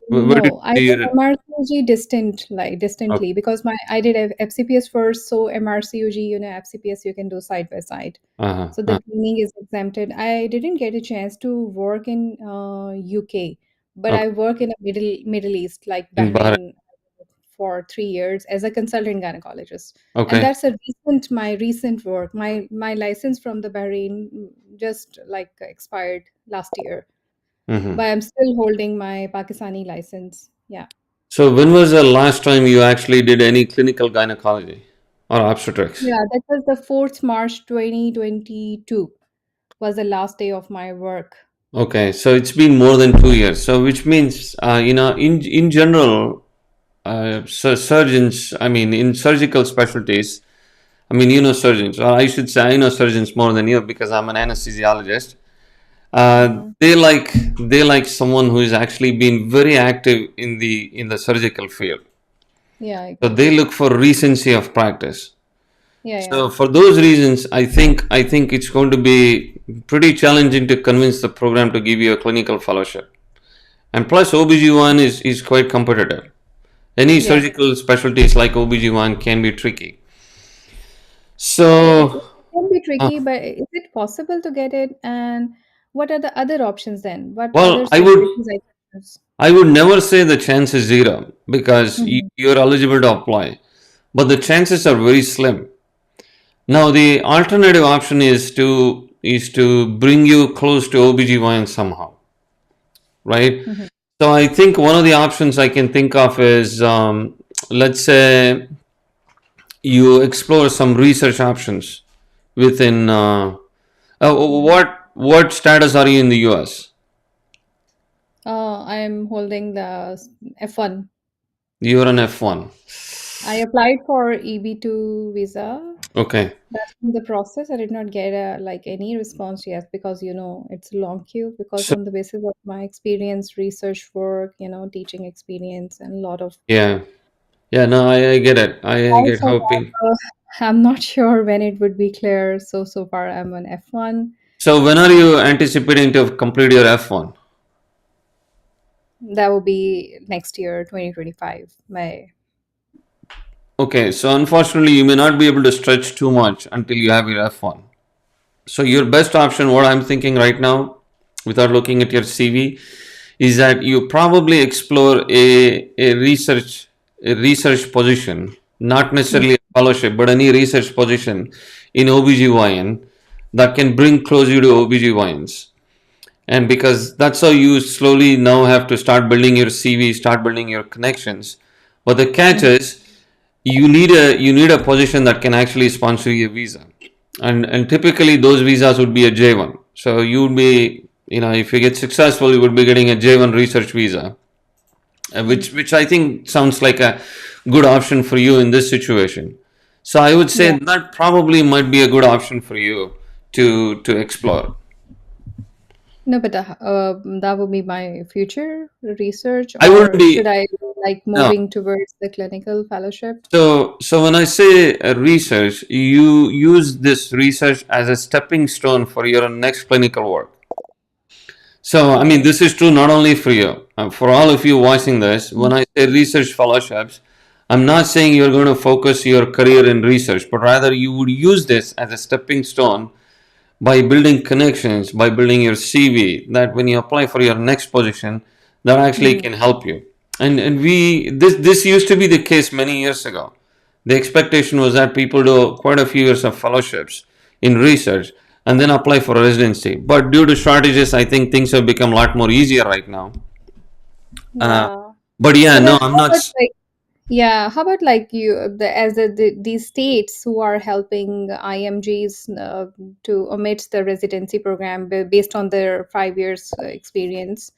where did No, I you did do it? MRCUG Okay. distantly because I did FCPS first, so MRCUG, FCPS you can do side by side. Uh-huh. So the training is exempted. I didn't get a chance to work in UK, but I Okay. work in a Middle East, like In Bahrain. Bahrain, for 3 years as a consultant gynecologist, and Okay. that's my recent work. My license from the Bahrain just like expired last year, Mm-hmm. but I'm still holding my Pakistani license. Yeah. So when was the last time you actually did any clinical gynecology or obstetrics? Yeah, that was the 4th March 2022 was the last day of my work. Okay, so it's been more than 2 years. So which means, in general, surgeons. I mean, in surgical specialties. I mean, you know surgeons. Or I should say, I know surgeons more than you because I'm an anesthesiologist. Uh-huh. They like someone who has actually been very active in the surgical field. Yeah, So they look for recency of practice. yeah, yeah. So for those reasons, I think it's going to be pretty challenging to convince the program to give you a clinical fellowship. And plus, OBGYN is quite competitive. Any Yes, surgical specialties like OBGYN can be tricky. it So, can be uh, tricky, but is it possible to get it? And what are the other options then? What other well, I would specialties I can choose? I would never say the chance is zero because Mhm. you're eligible to apply, but the chances are very slim. Now, the alternative option is to bring you close to OBGYN somehow, right? Mhm. So I think one of the options I can think of is, let's say you explore some research options within. What status are you in the U.S.? I'm holding the F1. You're an F1. I applied for EB2 visa. Okay. That's in the process. I did not get like any response yet because it's a long queue, because So on the basis of my experience, research work, teaching experience, and a lot of. yeah, yeah. No, I get it. I get Also, how people. I'm not sure when it would be clear. So far I'm on F1. So when are you anticipating to complete your F1? That will be next year, 2025. May. Okay, so unfortunately, you may not be able to stretch too much until you have your F1. So your best option, what I'm thinking right now, without looking at your CV, is that you probably explore a research position, not Mhm. necessarily a fellowship, but any research position in OBGYN that can bring close you to OBGYNs. And because that's how you slowly now have to start building your CV, start building your connections. But the catch Mhm. is you need a position that can actually sponsor your visa. and typically those visas would be a J1. So you would be, if you get successful, you would be getting a J1 research visa, which I think sounds like a good option for you in this situation. So I would say Yeah. that probably might be a good option for you to explore. No, but that would be my future research, I would or be should I like no. moving towards the clinical fellowship? So when I say research, you use this research as a stepping stone for your next clinical work. So, I mean, Oh, this is true not only for you, for all of you watching this. When I say research fellowships, I'm not saying you're going to focus your career in research, but rather you would use this as a stepping stone by building connections, by building your CV, that when you apply for your next position, that actually mhm. can help you. And this used to be the case many years ago. The expectation was that people do quite a few years of fellowships in research and then apply for residency. But due to shortages, I think things have become a lot more easier right now. Uh, Yeah. but yeah, So no, then, I'm how not. about like, yeah, how about like these states who are helping IMGs to omit the residency program based on their 5 years experience.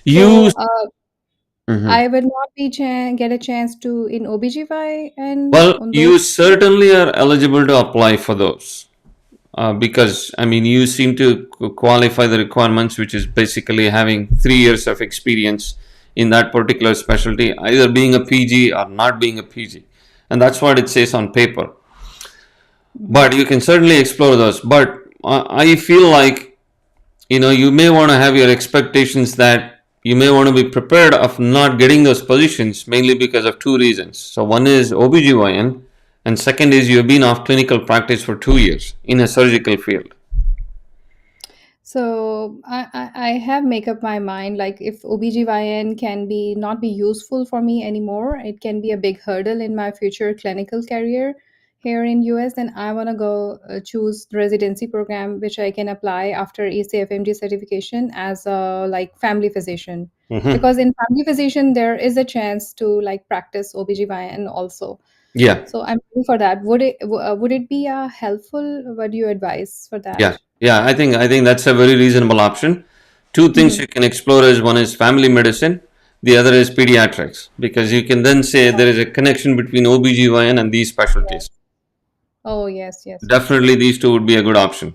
You. So Mhm. I will not be get a chance to in OBGY and Well, on those. you certainly are eligible to apply for those. Because I mean, you seem to qualify the requirements, which is basically having 3 years of experience in that particular specialty, either being a PG or not being a PG, and that's what it says on paper. Mhm. But you can certainly explore those. But I feel like you may want to have your expectations that you may want to be prepared of not getting those positions mainly because of two reasons. So one is OBGYN, and second is you've been off clinical practice for 2 years in a surgical field. So I have make up my mind, like if OBGYN can be not be useful for me anymore, it can be a big hurdle in my future clinical career here in US, then I want to go choose residency program which I can apply after ECFMG certification as a like family physician. Mm-hmm. Because in family physician there is a chance to like practice OBGYN also. Yeah, So I'm looking for that. Would it be helpful? What do you advise for yeah, that? yeah. I think that's a very reasonable option. Two things you can explore is one is family medicine, the other is pediatrics, because you can then say there is a connection between OBGYN and these specialties. Oh, yes, yes, yes. Definitely, these two would be a good option.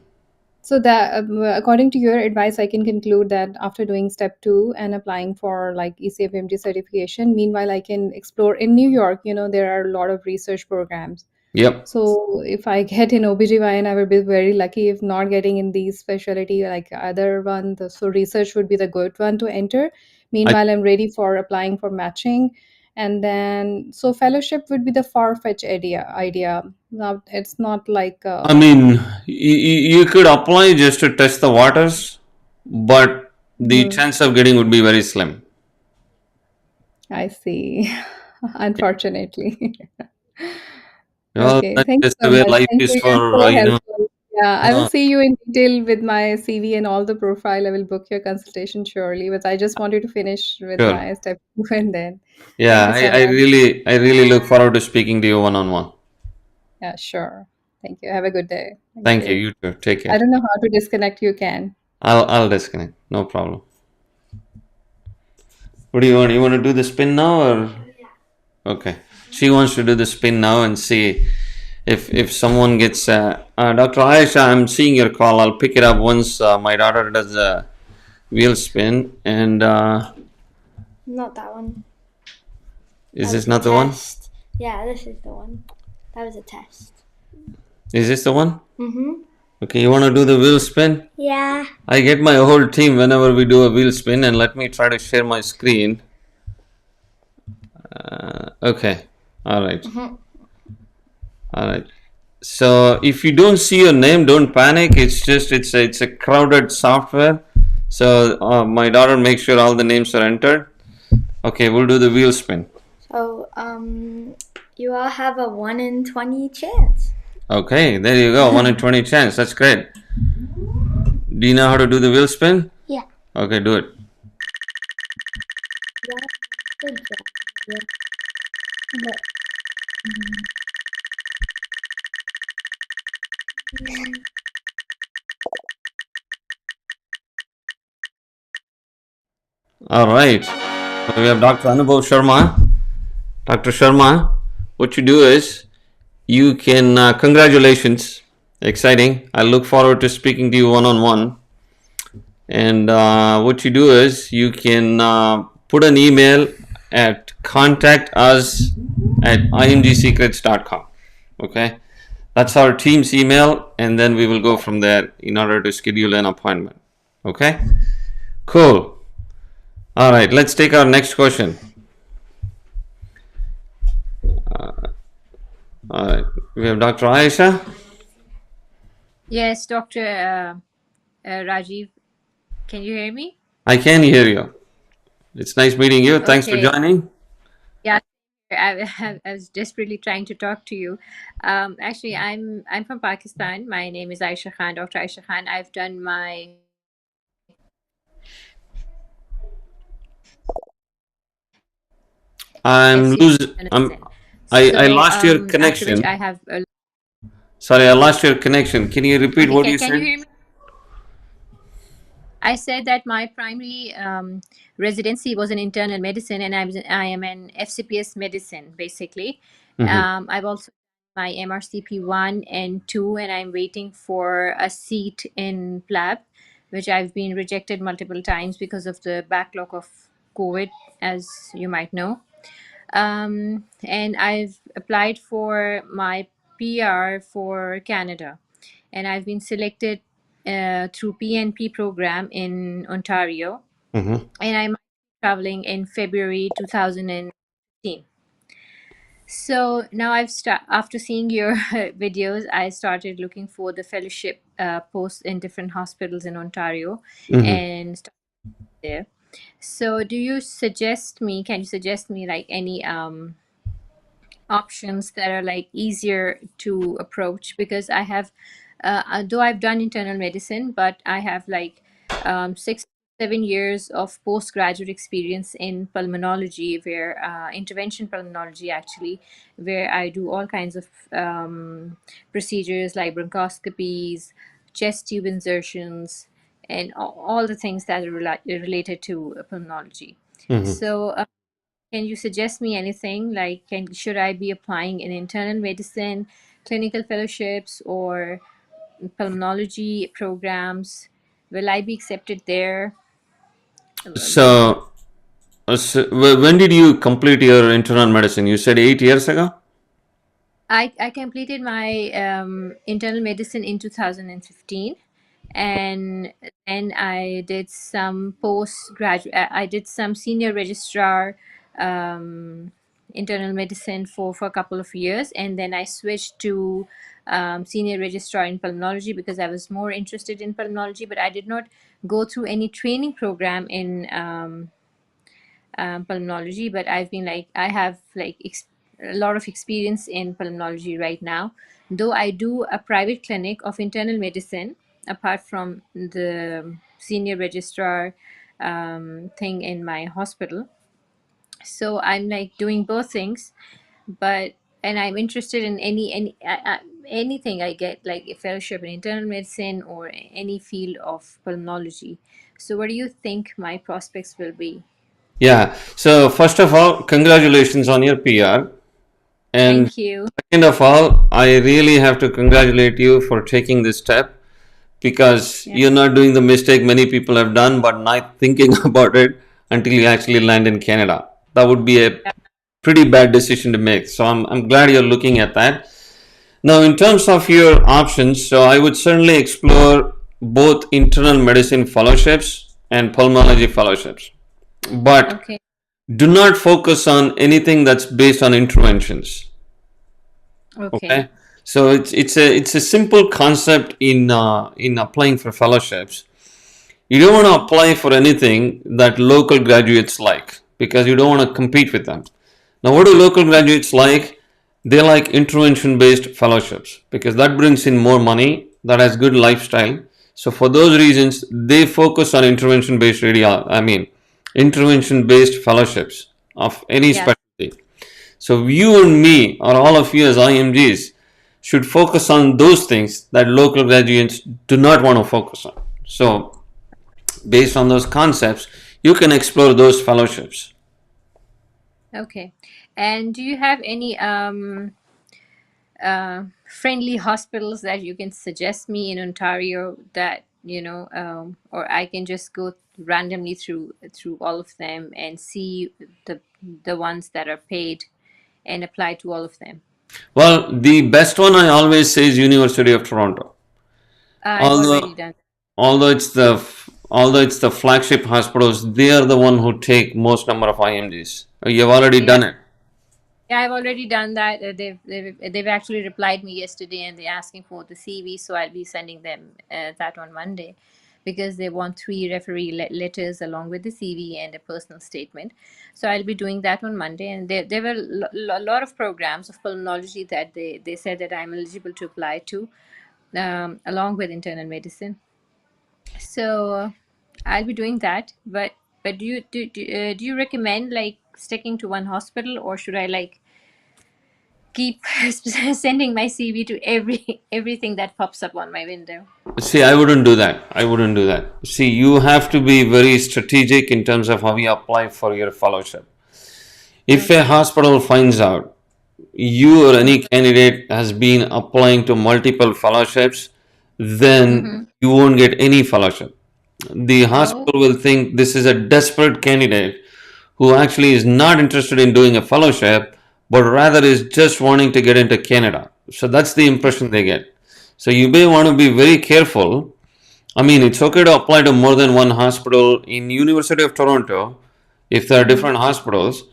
So that, according to your advice, I can conclude that after doing step two and applying for like ECFMG certification, meanwhile, I can explore in New York, there are a lot of research programs. Yep. So if I get in OBGYN, I will be very lucky. If not getting in these specialty like other one, so research would be the good one to enter. I, Meanwhile, I'm ready for applying for matching. And then, so fellowship would be the far-fetched idea. Now, it's not like, I mean, you could apply just to test the waters, but the mhm, chance of getting would be very slim. I see. Unfortunately. Well, Okay, that's thank you just the so way much. life Thank is you. You're for, so helpful. Yeah, I will no, see you in detail with my CV and all the profile. I will book your consultation surely, but I just wanted to finish with sure. my step two and then. Thank Yeah, you so I much. really look forward to speaking to you one on one. Yeah, sure. Thank you. Have a good day. Thank Thank you. you. You too. Take I care. don't know how to disconnect. You can. I'll disconnect. No problem. What do you want? You want to do the spin now or? Okay. She wants to do the spin now and see if someone gets. Dr. Aisha, I'm seeing your call. I'll pick it up once my daughter does a wheel spin. And Not that one. is That this was a not the one? test. Yeah, this is the one. That was a test. Is this the one? Mm-hmm. Okay, you want to do the wheel spin? Yeah. I get my whole team whenever we do a wheel spin, and let me try to share my screen. Okay. All right. All right. So if you don't see your name, don't panic. It's a crowded software. So my daughter makes sure all the names are entered. Okay, we'll do the wheel spin. So, you all have a 1 in 20 chance. Okay, there you go. 1 in 20 chance. That's great. Do you know how to do the wheel spin? Yeah. Okay, do it. Yeah. Good job. Yeah. But, All right. So we have Dr. Anubhav Sharma. Dr. Sharma, what you do is you can, congratulations, exciting. I look forward to speaking to you one on one. And what you do is you can put an email at contactus@imgsecrets.com. Okay, that's our team's email, and then we will go from there in order to schedule an appointment. Okay, cool. All right, let's take our next question. All right, we have Dr. Aisha. Yes, Dr. Rajeev, can you hear me? I can hear you. It's nice meeting you. Thanks for Okay. joining. Yeah, I was desperately trying to talk to you. Actually, I'm from Pakistan. My name is Aisha Khan, Dr. Aisha Khan. I've done my I'm losing. I lost your after which connection. I have Sorry, I lost your connection. Can you repeat what you can said? you hear me? I said that my primary residency was in internal medicine, and I am an FCPS medicine basically. I've also done my MRCP 1 and 2, and I'm waiting for a seat in PLAB, which I've been rejected multiple times because of the backlog of COVID, as you might know. And I've applied for my PR for Canada, and I've been selected through PNP program in Ontario, and I'm traveling in February 2015. So now after seeing your videos, I started looking for the fellowship posts in different hospitals in Ontario and started there. So can you suggest me like any options that are like easier to approach? Because I have though I've done internal medicine, but I have like 6-7 years of postgraduate experience in pulmonology, where intervention pulmonology actually, where I do all kinds of procedures like bronchoscopies, chest tube insertions, and all the things that are related to pulmonology. So can you suggest me anything? Like, should I be applying in internal medicine, clinical fellowships, or pulmonology programs? Will I be accepted there? So, when did you complete your internal medicine? You said 8 years ago? I completed my internal medicine in 2015, and then I did some postgraduate. I did some senior registrar internal medicine for a couple of years, and then I switched to senior registrar in pulmonology because I was more interested in pulmonology, but I did not go through any training program in pulmonology. But I have a lot of experience in pulmonology right now, though I do a private clinic of internal medicine apart from the senior registrar thing in my hospital. So I'm like doing both things, and I'm interested in anything I get, like a fellowship in internal medicine or any field of pulmonology. So what do you think my prospects will be? Yeah. So, first of all, congratulations on your PR. And Thank you. second of all, I really have to congratulate you for taking this step, because you're not doing the mistake many people have done, but not thinking about it until you actually land in Canada. That would be a pretty bad decision to make. So I'm glad you're looking at that. Now, in terms of your options, so I would certainly explore both internal medicine fellowships and pulmonology fellowships. But Okay. do not focus on anything that's based on interventions. Okay. So it's a simple concept in applying for fellowships. You don't want to apply for anything that local graduates like, because you don't want to compete with them. Now, what do local graduates like? They like intervention based fellowships because that brings in more money, that has good lifestyle. So for those reasons, they focus on intervention based intervention based fellowships of any Yeah. specialty. So you and me, or all of you as IMGs, should focus on those things that local graduates do not want to focus on. So, based on those concepts, you can explore those fellowships. Okay. And do you have any friendly hospitals that you can suggest me in Ontario that, or I can just go randomly through all of them and see the ones that are paid and apply to all of them? Well, the best one I always say is University of Toronto. I've already done. Although it's the flagship hospitals, they are the one who take most number of IMGs. You've already done it. Yeah, I've already done that. They've actually replied me yesterday, and they're asking for the CV, so I'll be sending them that on Monday, because they want 3 referee letters along with the CV and a personal statement. So I'll be doing that on Monday. And there were a lot of programs of pulmonology that they said that I'm eligible to apply to, along with internal medicine. So I'll be doing that. But do you recommend like sticking to one hospital, or should I like keep sending my CV to everything that pops up on my window? See, I wouldn't do that. See, you have to be very strategic in terms of how you apply for your fellowship. If a hospital finds out you or any candidate has been applying to multiple fellowships, then you won't get any fellowship. The hospital will think this is a desperate candidate who actually is not interested in doing a fellowship, but rather is just wanting to get into Canada. So that's the impression they get. So you may want to be very careful. I mean, it's okay to apply to more than one hospital in University of Toronto if there are different hospitals,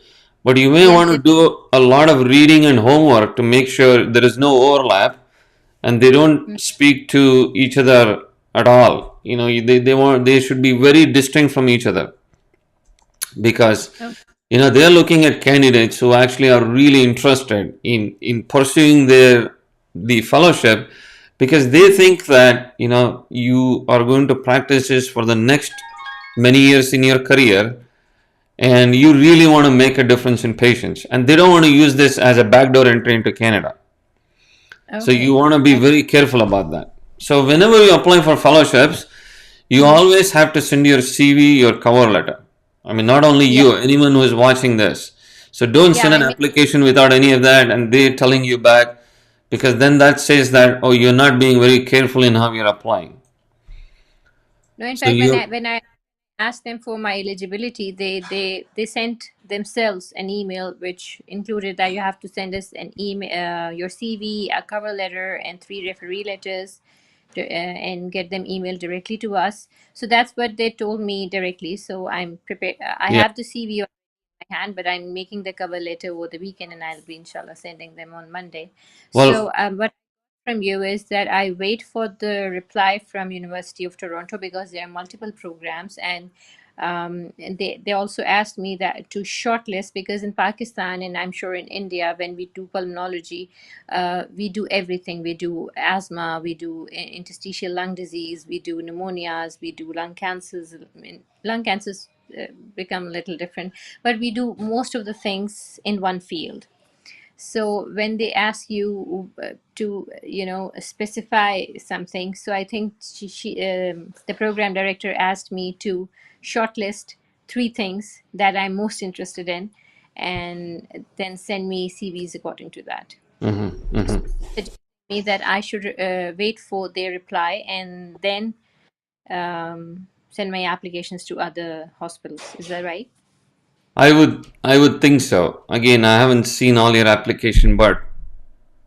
but you may want to do a lot of reading and homework to make sure there is no overlap and they don't speak to each other at all. They should be very distinct from each other, because they're looking at candidates who actually are really interested in pursuing the fellowship, because they think that you are going to practice this for the next many years in your career, and you really want to make a difference in patients, and they don't want to use this as a backdoor entry into Canada. So you want to be very careful about that. So whenever you apply for fellowships, you always have to send your CV, your cover letter. I mean, not only you, anyone who is watching this. So don't send an application without any of that and they're telling you back, because then that says that, oh, you're not being very careful in how you're applying. No, in fact, when I asked them for my eligibility, they sent themselves an email which included that you have to send us an email, your CV, a cover letter, and 3 referee letters, and get them emailed directly to us. So that's what they told me directly. So I'm prepared. I have the CV on my hand, but I'm making the cover letter over the weekend, and I'll be inshallah sending them on Monday. So what from you is that I wait for the reply from University of Toronto, because there are multiple programs, and they also asked me that to shortlist, because in Pakistan, and I'm sure in India, when we do pulmonology, we do everything. We do asthma, we do interstitial lung disease, we do pneumonias, we do lung cancers. Lung cancers become a little different, but we do most of the things in one field. So when they ask you to specify something, so I think the program director asked me to shortlist 3 things that I'm most interested in, and then send me CVs according to that. Me that I should wait for their reply and then send my applications to other hospitals. Is that right? I would think so. Again, I haven't seen all your application, but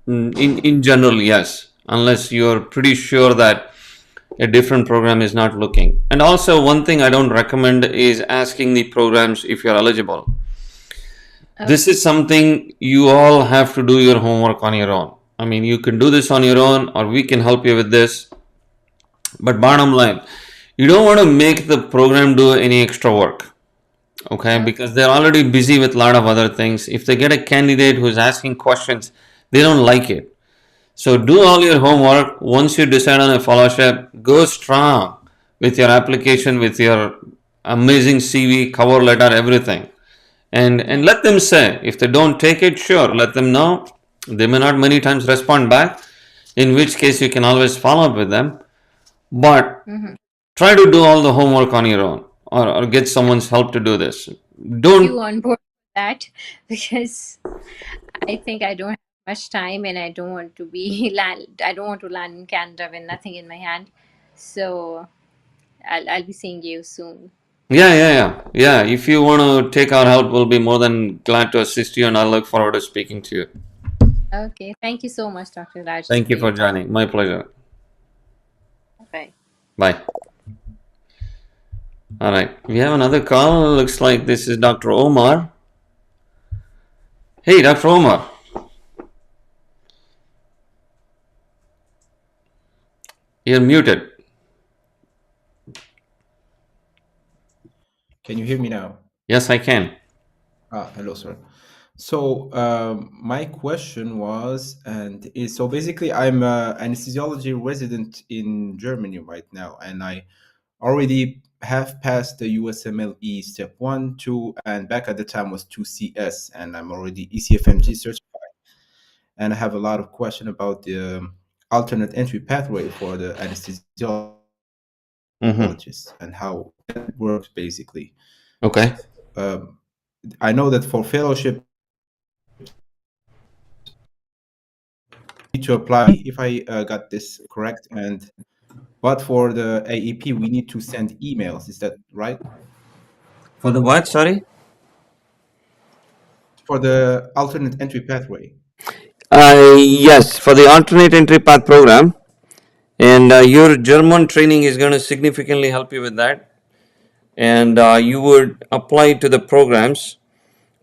in general, yes, unless you're pretty sure that a different program is not looking. And also, one thing I don't recommend is asking the programs if you're eligible. This is something you all have to do your homework on your own. I mean, you can do this on your own, or we can help you with this. But bottom line, you don't want to make the program do any extra work. Okay, because they're already busy with a lot of other things. If they get a candidate who's asking questions, they don't like it. So do all your homework. Once you decide on a fellowship, go strong with your application, with your amazing CV, cover letter, everything. And let them say, if they don't take it, sure, let them know. They may not many times respond back, in which case you can always follow up with them. But Mhm. try to do all the homework on your own, or get someone's help to do this. You Don't. on board with that because I think I don't have much time and I don't want to be land. I don't want to land in Canada with nothing in my hand. So I'll be seeing you soon. Yeah. If you want to take our help, we'll be more than glad to assist you, and I look forward to speaking to you. Okay. Thank you so much, Dr. Raj, Thank you for for your time. joining. My pleasure. Bye. Bye. All right. We have another call. Looks like this is Dr. Omar. Hey, Dr. Omar. You're muted. Can you hear me now? Yes, I can. Hello, sir. So my question was, and is so basically, I'm an anesthesiology resident in Germany right now, and I already have passed the USMLE step 1, 2, and back at the time was 2CS, and I'm already ECFMG certified. And I have a lot of questions about the alternate entry pathway for the anesthesiologist and how that works basically. Okay. I know that for fellowship, need to apply if I got this correct, but for the AEP we need to send emails. Is that right? For the what? Sorry. For the alternate entry pathway. Yes, for the alternate entry path program, and your German training is going to significantly help you with that. And you would apply to the programs,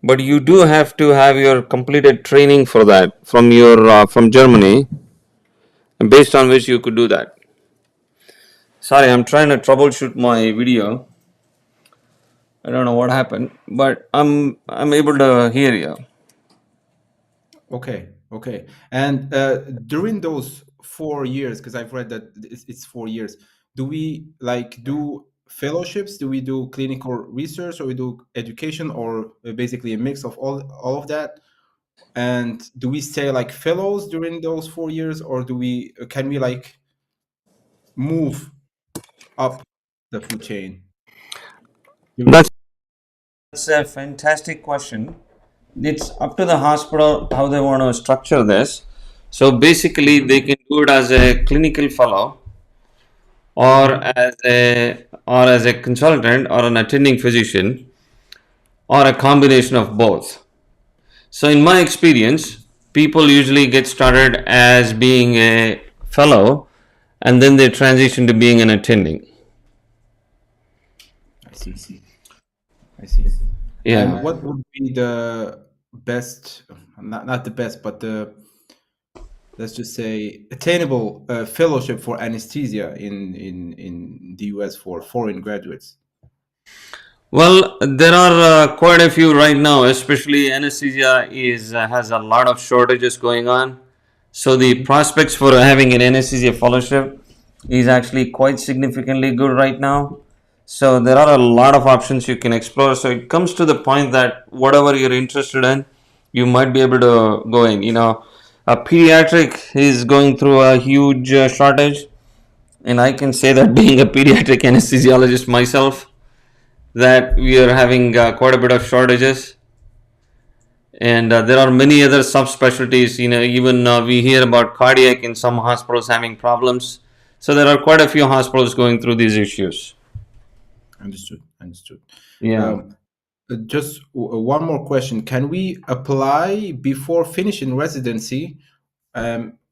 but you do have to have your completed training for that from your from Germany, based on which you could do that. Sorry, I'm trying to troubleshoot my video. I don't know what happened, but I'm able to hear you. Okay. And during those 4 years, because I've read that it's 4 years, do we do fellowships? Do we do clinical research, or we do education, or basically a mix of all of that? And do we stay like fellows during those 4 years, or can we move up the food chain? That's a fantastic question. It's up to the hospital how they want to structure this. So basically, they can do it as a clinical fellow, or as a consultant, or an attending physician, or a combination of both. So in my experience, people usually get started as being a fellow, and then they transition to being an attending. I see. Yeah. And what would be the best, not the best, but let's just say attainable fellowship for anesthesia in the US for foreign graduates? Well, there are quite a few right now. Especially anesthesia has a lot of shortages going on. So the prospects for having an anesthesia fellowship is actually quite significantly good right now. So there are a lot of options you can explore. So it comes to the point that whatever you're interested in, you might be able to go in. A pediatric is going through a huge shortage, and I can say that being a pediatric anesthesiologist myself, that we are having quite a bit of shortages. And there are many other subspecialties. Even we hear about cardiac in some hospitals having problems. So there are quite a few hospitals going through these issues. Understood. Yeah. Just one more question. Can we apply before finishing residency,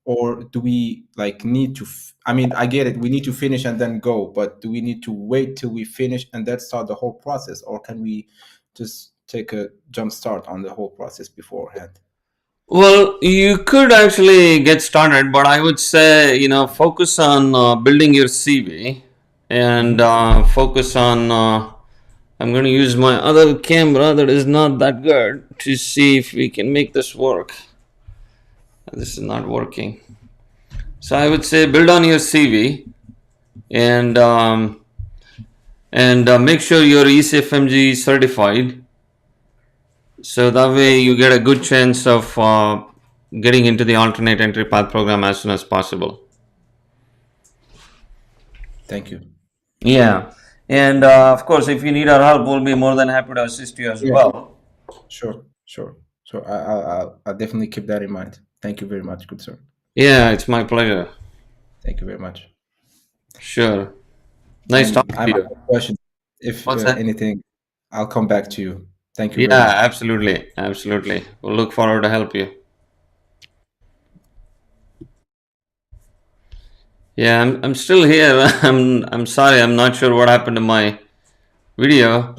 or do we need to I get it, we need to finish and then go, but do we need to wait till we finish and then start the whole process, or can we just take a jump start on the whole process beforehand? Well, you could actually get started, but I would say, focus on building your CV, and focus on. I'm going to use my other camera that is not that good to see if we can make this work. This is not working. So I would say build on your CV, and make sure you're ECFMG certified. So that way you get a good chance of getting into the alternate entry path program as soon as possible. Thank you. Yeah, and of course, if you need our help, we'll be more than happy to assist you as well. Sure. I'll definitely keep that in mind. Thank you very much, good sir. Yeah, it's my pleasure. Thank you very much. Sure. Nice talking to you. Question. If What's that? anything, I'll come back to you. Thank you Yeah, very much. absolutely. We'll look forward to help you. Yeah, I'm still here. I'm sorry. I'm not sure what happened to my video.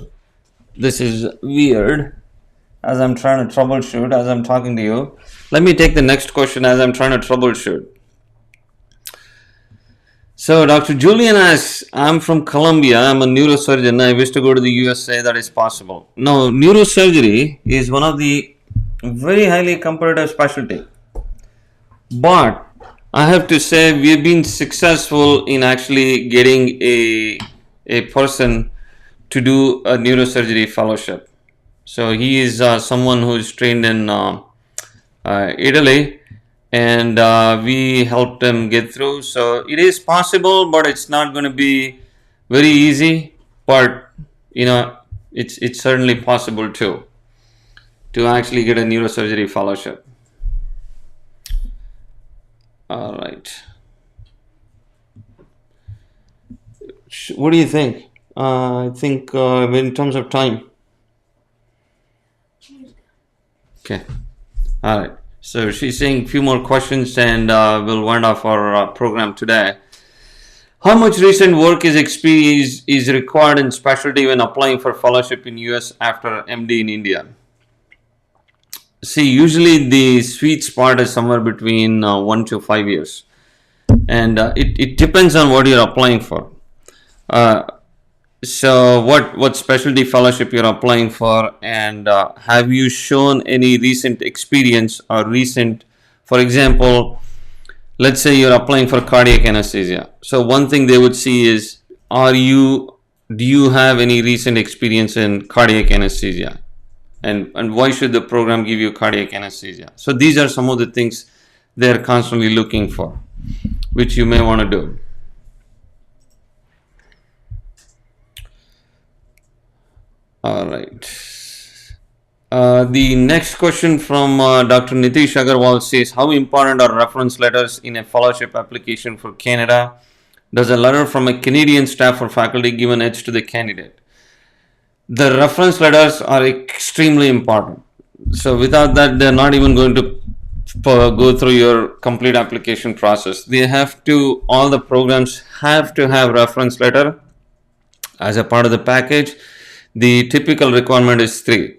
This is weird. As I'm trying to troubleshoot, as I'm talking to you. Let me take the next question as I'm trying to troubleshoot. So Dr. Julian asks, I'm from Colombia. I'm a neurosurgeon. I wish to go to the USA. That is possible. Now, neurosurgery is one of the very highly competitive specialty. But I have to say we've been successful in actually getting a person to do a neurosurgery fellowship. So he is someone who is trained in Italy, and we helped him get through. So it is possible, but it's not going to be very easy. But it's certainly possible too to actually get a neurosurgery fellowship. All right. What do you think? I think in terms of time. Okay. All right. So she's saying a few more questions and we'll wind off our program today. How much recent work is required in specialty when applying for fellowship in US after MD in India? See, usually the sweet spot is somewhere between 1 to 5 years. And it depends on what you're applying for. So what specialty fellowship you're applying for, and have you shown any recent experience or recent, for example, let's say you're applying for cardiac anesthesia. So one thing they would see is, do you have any recent experience in cardiac anesthesia? And why should the program give you cardiac anesthesia? So these are some of the things they're constantly looking for, which you may want to do. All right. The next question from Dr. Nitish Agarwal says, how important are reference letters in a fellowship application for Canada? Does a letter from a Canadian staff or faculty give an edge to the candidate? The reference letters are extremely important. So without that, they're not even going to go through your complete application process. All the programs have to have reference letter as a part of the package. The typical requirement is 3.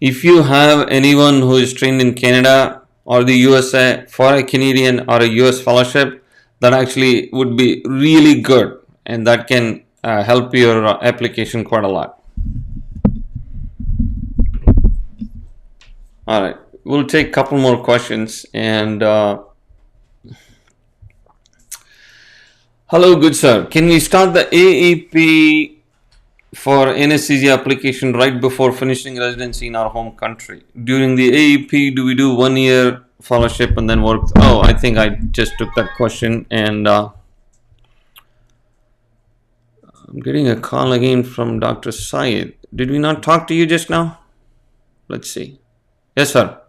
If you have anyone who is trained in Canada or the USA for a Canadian or a US fellowship, that actually would be really good, and that can help your application quite a lot. All right, we'll take a couple more questions. And hello, good sir. Can we start the AEP for anesthesia application right before finishing residency in our home country? During the AEP, do we do 1 year fellowship and then work? Oh, I think I just took that question, and I'm getting a call again from Dr. Syed. Did we not talk to you just now? Let's see. Yes, sir.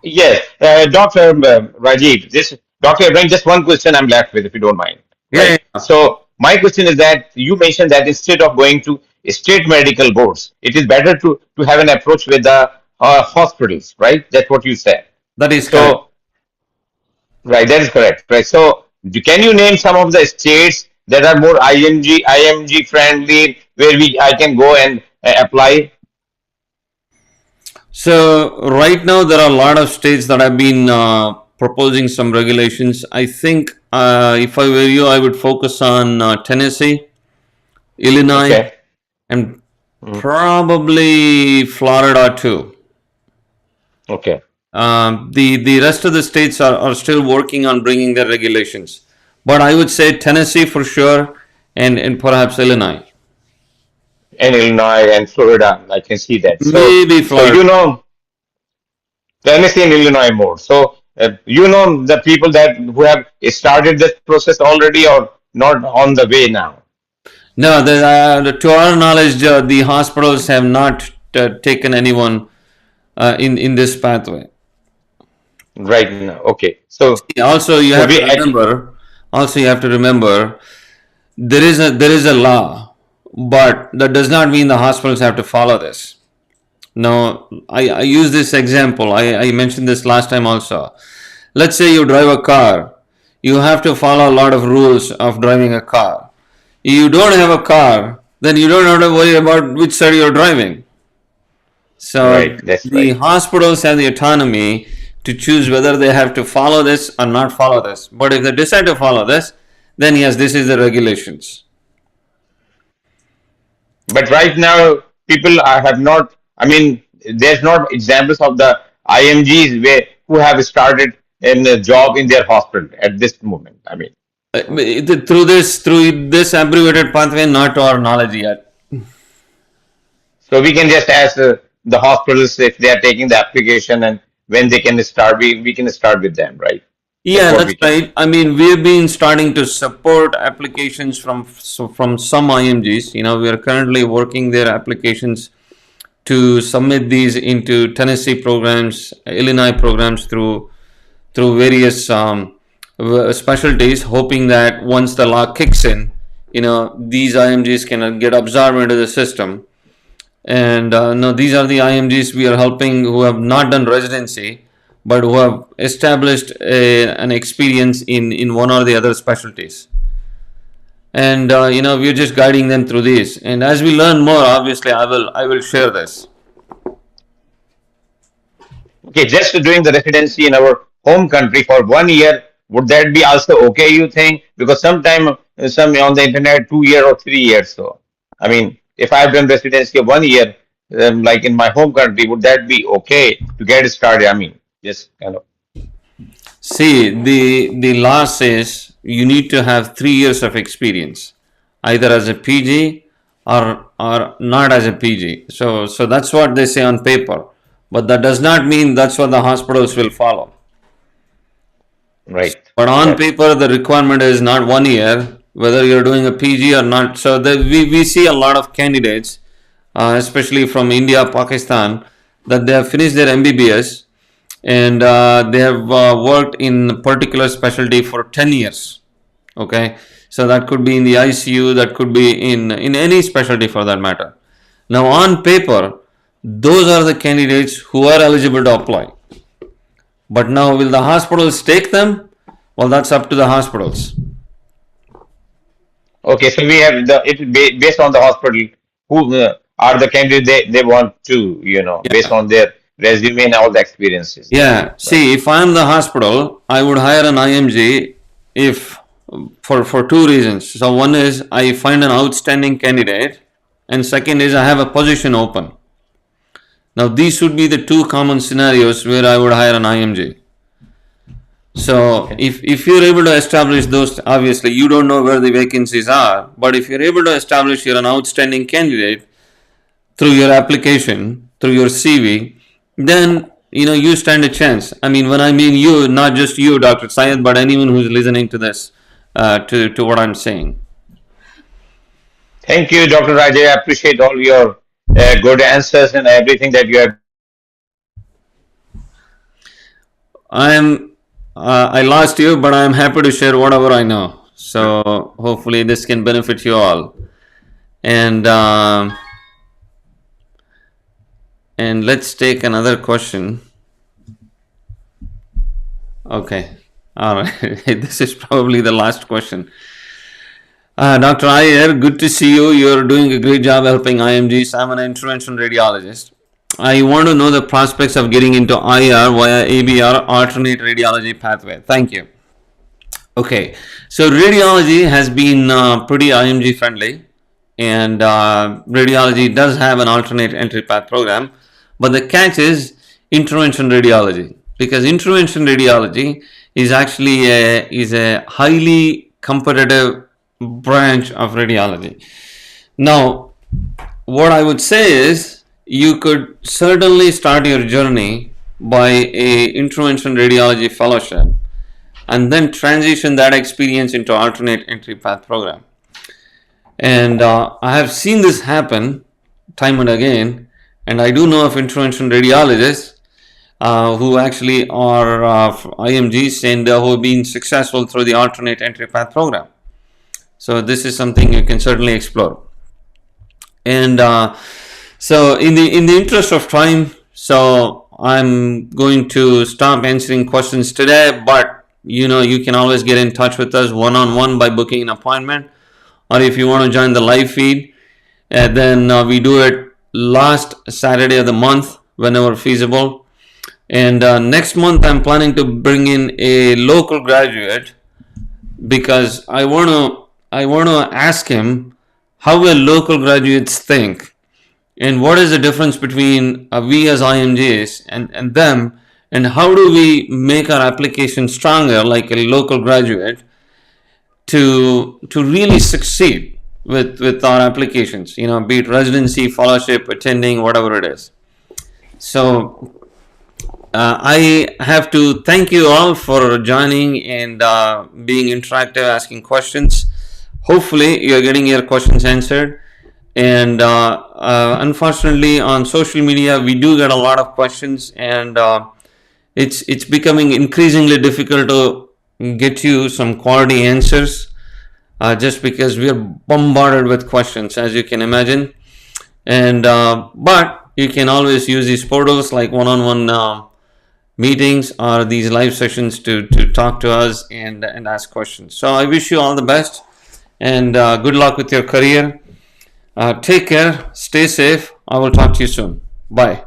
Yes, Dr. Rajeev, Dr. Ibrahim, just one question I'm left with, if you don't mind. Yeah. So my question is that you mentioned that instead of going to state medical boards, it is better to have an approach with the hospitals, right? That's what you said. That is correct. Right, that is correct. Right. So can you name some of the states that are more IMG friendly, where I can go and apply? So right now there are a lot of states that have been proposing some regulations. I think if I were you, I would focus on Tennessee, Illinois, and probably Florida too. Okay. The rest of the states are still working on bringing their regulations, but I would say Tennessee for sure, and perhaps Illinois. And Illinois and Florida, I can see that. Maybe Florida. So Tennessee and Illinois more. So you know the people that who have started this process already or not on the way now. No, to our knowledge, the hospitals have not taken anyone in this pathway. Right now. Okay. So Also, you so have we to remember. Also, you have to remember there is a law, but that does not mean the hospitals have to follow this. Now, I use this example. I mentioned this last time also. Let's say you drive a car. You have to follow a lot of rules of driving a car. You don't have a car, then you don't have to worry about which side you're driving. So right, that's the right. hospitals have the autonomy to choose whether they have to follow this or not follow this. But if they decide to follow this, then yes, this is the regulations. But right now, people have not. I mean, there's not examples of the IMGs where who have started in a job in their hospital at this moment. I mean, Through this abbreviated pathway, not to our knowledge yet. so we can just ask the hospitals if they are taking the application and when they can start. We can start with them, right? That's Yeah, what that's we can do. right. I mean, we've been starting to support applications from some IMGs. We are currently working their applications to submit these into Tennessee programs, Illinois programs through various specialties, hoping that once the law kicks in, these IMGs can get absorbed into the system. And no, these are the IMGs we are helping who have not done residency, but who have established an experience in one or the other specialties. And we're just guiding them through these. And as we learn more, obviously, I will share this. Okay, just doing the residency in our home country for 1 year, would that be also okay, you think? Because sometime some on the internet 2 year or 3 years. So, I mean, if I've done residency of 1 year, like in my home country, would that be okay to get started? I mean, just kind of. See, the law says you need to have 3 years of experience, either as a PG or not as a PG. So that's what they say on paper, but that does not mean that's what the hospitals will follow. Right. But on Got it. paper, the requirement is not 1 year, whether you're doing a PG or not. So we see a lot of candidates, especially from India, Pakistan, that they have finished their MBBS and they have worked in particular specialty for 10 years. Okay, so that could be in the ICU, that could be in any specialty for that matter. Now, on paper, those are the candidates who are eligible to apply. But now, will the hospitals take them? Well, that's up to the hospitals. Okay, so we have based on the hospital who are the candidates they want to, based Yeah. on their resume and all the experiences. Yeah. Right. See, if I'm the hospital, I would hire an IMG if for two reasons. So one is I find an outstanding candidate, and second is I have a position open. Now these should be the two common scenarios where I would hire an IMG. So Okay. if you're able to establish those, obviously you don't know where the vacancies are, but if you're able to establish you're an outstanding candidate through your application, through your CV, then you stand a chance. I mean, when I mean you, not just you, Dr. Syed, but anyone who's listening to this, to what I'm saying. Thank you, Dr. Rajay. I appreciate all your good answers and everything that you have. I lost you, but I'm happy to share whatever I know. So hopefully this can benefit you all. And let's take another question. Okay. All right. This is probably the last question. Dr. Iyer, good to see you. You're doing a great job helping IMGs. I'm an intervention radiologist. I want to know the prospects of getting into IR via ABR, alternate radiology pathway. Thank you. Okay, so radiology has been pretty IMG friendly, and radiology does have an alternate entry path program, but the catch is intervention radiology, because intervention radiology is actually a highly competitive branch of radiology. Now, what I would say is you could certainly start your journey by a intervention radiology fellowship and then transition that experience into alternate entry path program. And I have seen this happen time and again, and I do know of intervention radiologists who actually are IMGs and who have been successful through the alternate entry path program. So this is something you can certainly explore. And so in the interest of time, so I'm going to stop answering questions today, but you can always get in touch with us one-on-one by booking an appointment, or if you want to join the live feed, then we do it last Saturday of the month whenever feasible. And next month I'm planning to bring in a local graduate because I want to ask him how will local graduates think and what is the difference between we as IMGs and them, and how do we make our application stronger like a local graduate to really succeed with our applications, be it residency, fellowship, attending, whatever it is. So I have to thank you all for joining and being interactive, asking questions. Hopefully you're getting your questions answered. And unfortunately on social media we do get a lot of questions, and it's becoming increasingly difficult to get you some quality answers just because we are bombarded with questions, as you can imagine. And but you can always use these portals like one-on-one meetings or these live sessions to talk to us and ask questions. So I wish you all the best and good luck with your career. Take care, stay safe. I will talk to you soon. Bye.